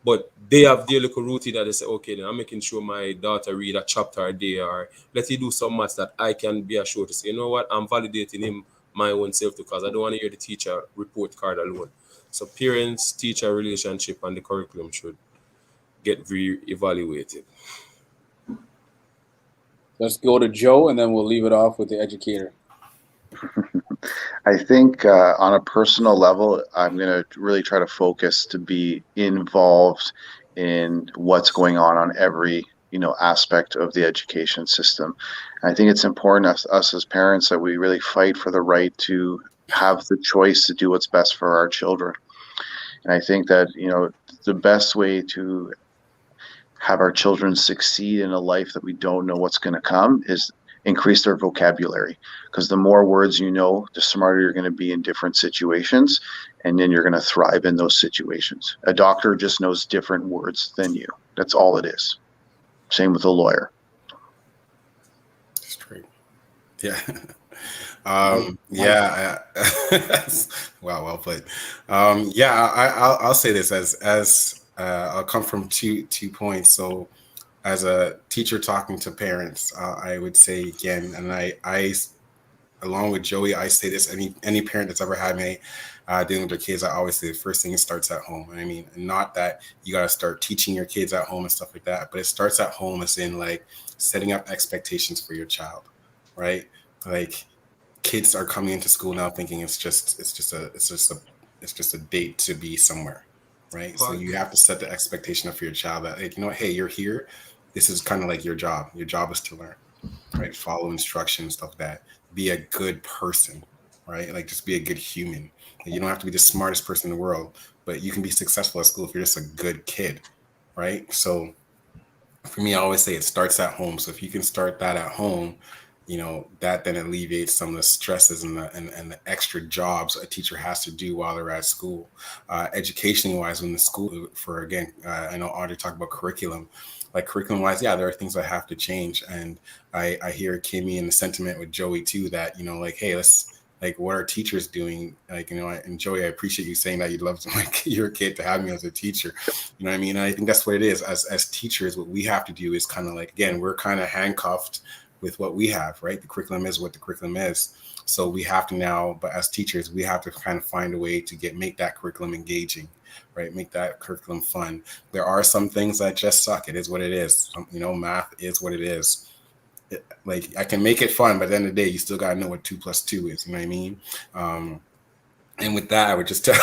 but they have their little routine that they say, okay, then I'm making sure my daughter read a chapter a day, or let you do some maths that I can be assured to say, you know what, I'm validating him my own self, because I don't want to hear the teacher report card alone. So parents-teacher relationship and the curriculum should get re-evaluated. Let's go to Joe, and then we'll leave it off with the educator. I think on a personal level, I'm going to really try to focus to be involved in what's going on every aspect of the education system. And I think it's important us as parents that we really fight for the right to have the choice to do what's best for our children. And I think that the best way to have our children succeed in a life that we don't know what's going to come is increase their vocabulary, because the more words you know, the smarter you're going to be in different situations, and then you're going to thrive in those situations. A doctor just knows different words than you. That's all it is. Same with a lawyer. Straight. Yeah. Yeah. Wow, well played. Yeah, I'll say this as I'll come from two points. So as a teacher talking to parents, I would say again, and I along with Joey, I say this, any parent that's ever had me dealing with their kids, I always say the first thing, it starts at home. I mean, not that you got to start teaching your kids at home and stuff like that, but it starts at home as in like setting up expectations for your child, right? Like kids are coming into school now thinking it's just a date to be somewhere, right? So you have to set the expectation up for your child that, like, you know what, hey, you're here. This is kind of like your job. Your job is to learn, right? Follow instructions, stuff like that. Be a good person, right? Like just be a good human. And you don't have to be the smartest person in the world, but you can be successful at school if you're just a good kid, right? So for me, I always say it starts at home. So if you can start that at home, you know, that then alleviates some of the stresses and the extra jobs a teacher has to do while they're at school. Educationally wise, when the school, for again, I know Audrey talked about curriculum. Like curriculum wise, yeah, there are things that have to change. And I hear Kimmy and the sentiment with Joey too, that, you know, like, hey, let's, like, what are teachers doing? Like, you know, and Joey, I appreciate you saying that you'd love to, like, your kid to have me as a teacher. You know what I mean? And I think that's what it is. As teachers, what we have to do is kind of like, again, we're kind of handcuffed with what we have, right? The curriculum is what the curriculum is. So we have to now, but as teachers, we have to kind of find a way to make that curriculum engaging, right? Make that curriculum fun. There are some things that just suck. It is what it is. You know, math is what it is. Like I can make it fun, but at the end of the day, you still got to know what 2 + 2 is. You know what I mean? And with that, I would just tell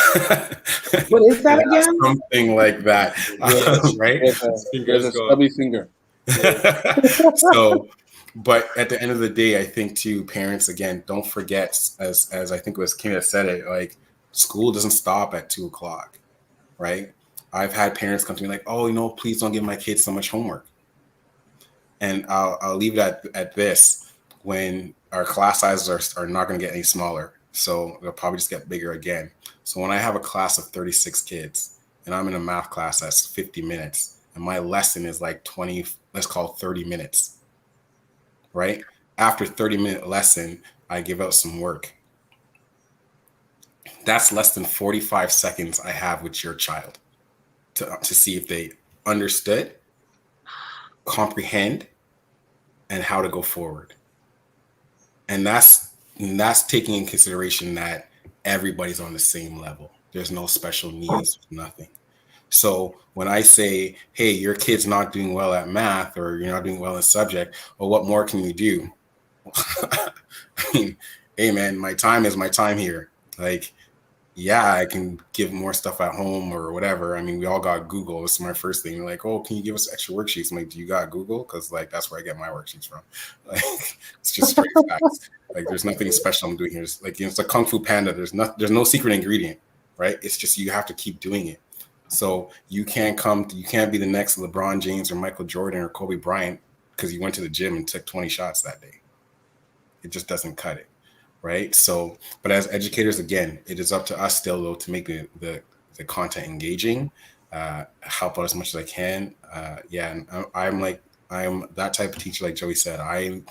what is that again? Something like that, right? There's a stubby finger. So, but at the end of the day, I think too, parents, again, don't forget, as I think it was Kim that said it, like school doesn't stop at 2 o'clock, right? I've had parents come to me like, oh, you know, please don't give my kids so much homework. And I'll leave it at this. When our class sizes are not going to get any smaller, so they'll probably just get bigger again. So when I have a class of 36 kids and I'm in a math class that's 50 minutes and my lesson is like 20, let's call it 30 minutes, right? After 30-minute lesson, I give out some work. That's less than 45 seconds I have with your child to see if they understood, comprehend, and how to go forward. And that's taking in consideration that everybody's on the same level. There's no special needs, nothing. So when I say, hey, your kid's not doing well at math or you're not doing well in subject, well, what more can you do? I mean, hey, man, my time is my time here. Like, yeah, I can give more stuff at home or whatever. I mean, we all got Google. This is my first thing. They're like, oh, can you give us extra worksheets? I'm like, do you got Google? Because like that's where I get my worksheets from. Like, it's just straight facts. Like, there's nothing special I'm doing here. It's like, you know, it's a Kung Fu Panda. There's no secret ingredient, right? It's just you have to keep doing it. So you can't be the next LeBron James or Michael Jordan or Kobe Bryant because you went to the gym and took 20 shots that day. It just doesn't cut it. Right. So, but as educators, again, it is up to us still though to make the content engaging, help out as much as I can. And I'm that type of teacher, like Joey said. I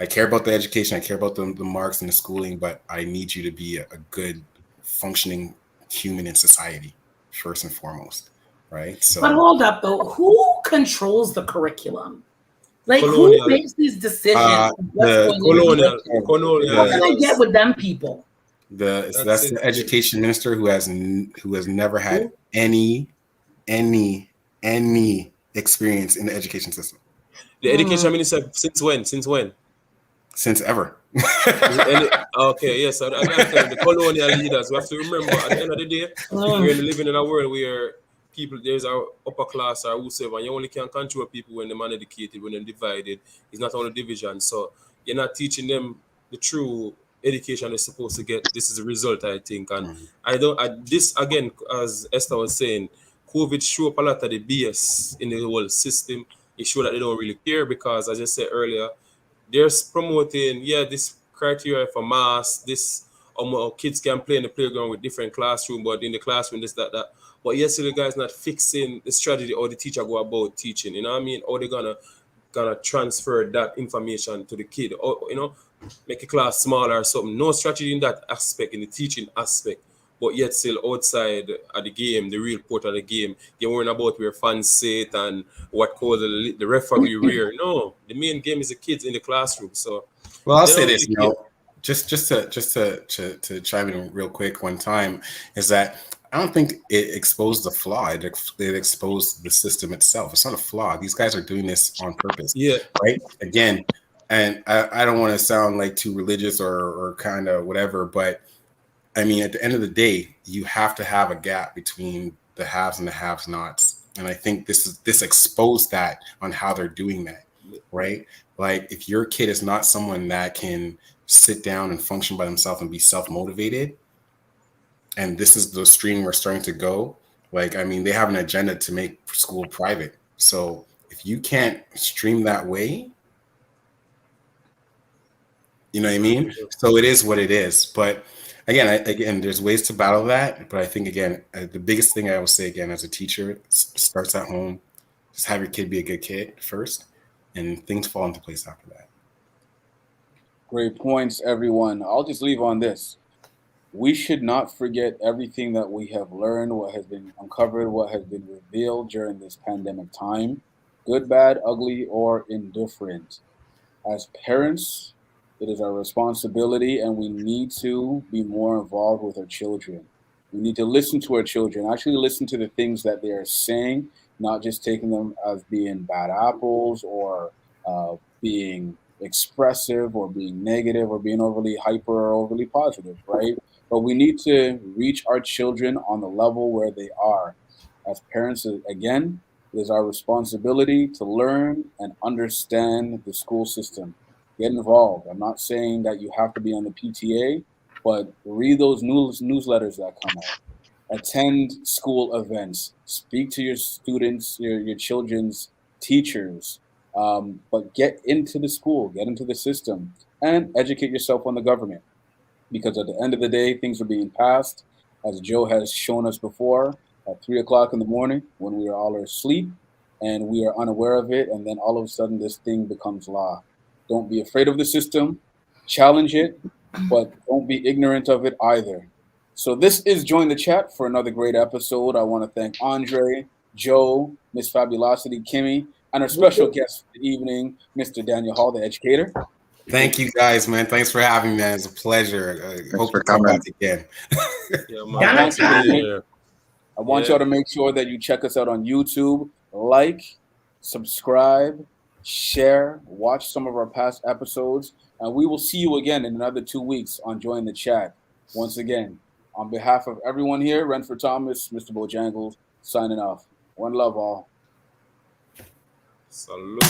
care about the education, I care about the marks and the schooling, but I need you to be a good functioning human in society first and foremost. Right. So, but hold up though, who controls the curriculum? Like who makes these decisions? Colonial. What can I get with them people? That's the education minister who has never had any experience in the education system. The education minister since when? Since ever. Okay, yes. I got to tell you, the colonial leaders. We have to remember at the end of the day, we're living in a world where there's our upper class or whosoever, and you only can control people when they're uneducated, when they're divided. It's not only division. So you're not teaching them the true education they're supposed to get. This is the result, I think. And this again, as Esther was saying, COVID showed up a lot of the BS in the whole system. It showed that they don't really care because, as I said earlier, they're promoting, this criteria for mass, this kids can play in the playground with different classroom, but in the classroom, this, that. But yesterday, the guy's not fixing the strategy or the teacher go about teaching. You know what I mean? Or they're gonna transfer that information to the kid, or make a class smaller or something. No strategy in that aspect, in the teaching aspect. but yet still outside of the game, the real court of the game, you're worrying about where fans sit and what code the referee rear. No, the main game is the kids in the classroom. So well, I'll they say don't this, really care. just to chime in real quick one time, is that I don't think it exposed the flaw. It exposed the system itself. It's not a flaw. These guys are doing this on purpose. Yeah. Right. Again, and I don't want to sound like too religious or kind of whatever, but I mean, at the end of the day, you have to have a gap between the haves and the have-nots. And I think this exposed that on how they're doing that, right? Like if your kid is not someone that can sit down and function by themselves and be self-motivated, and this is the stream we're starting to go, like, I mean, they have an agenda to make school private. So if you can't stream that way, you know what I mean? So it is what it is. But again, there's ways to battle that. But I think, again, the biggest thing I will say, again, as a teacher, it starts at home. Just have your kid be a good kid first, and things fall into place after that. Great points, everyone. I'll just leave on this. We should not forget everything that we have learned, what has been uncovered, what has been revealed during this pandemic time, good, bad, ugly, or indifferent. As parents, it is our responsibility, and we need to be more involved with our children. We need to listen to our children, actually listen to the things that they are saying, not just taking them as being bad apples or being expressive or being negative or being overly hyper or overly positive, right? But we need to reach our children on the level where they are. As parents, again, it is our responsibility to learn and understand the school system. Get involved. I'm not saying that you have to be on the PTA, but read those newsletters that come out. Attend school events. Speak to your students, your children's teachers. But get into the school, get into the system, and educate yourself on the government. Because at the end of the day, things are being passed, as Joe has shown us before, at 3 o'clock in the morning when we are all asleep and we are unaware of it. And then all of a sudden, this thing becomes law. Don't be afraid of the system, challenge it, but don't be ignorant of it either. So, this is Join the Chat for another great episode. I want to thank Andre, Joe, Miss Fabulosity, Kimmy, and our special guest for the evening, Mr. Daniel Hall, the educator. Thank you guys, man. Thanks for having me, man. It's a pleasure. Hope for to come coming. back again. Yeah, man. I want y'all to make sure that you check us out on YouTube, like, subscribe, share, watch some of our past episodes, and we will see you again in another 2 weeks on Join the Chat. Once again, on behalf of everyone here, Renford Thomas, Mr. Bojangles, signing off. One love, all. Salute.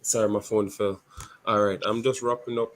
Sorry, my phone fell. All right, I'm just wrapping up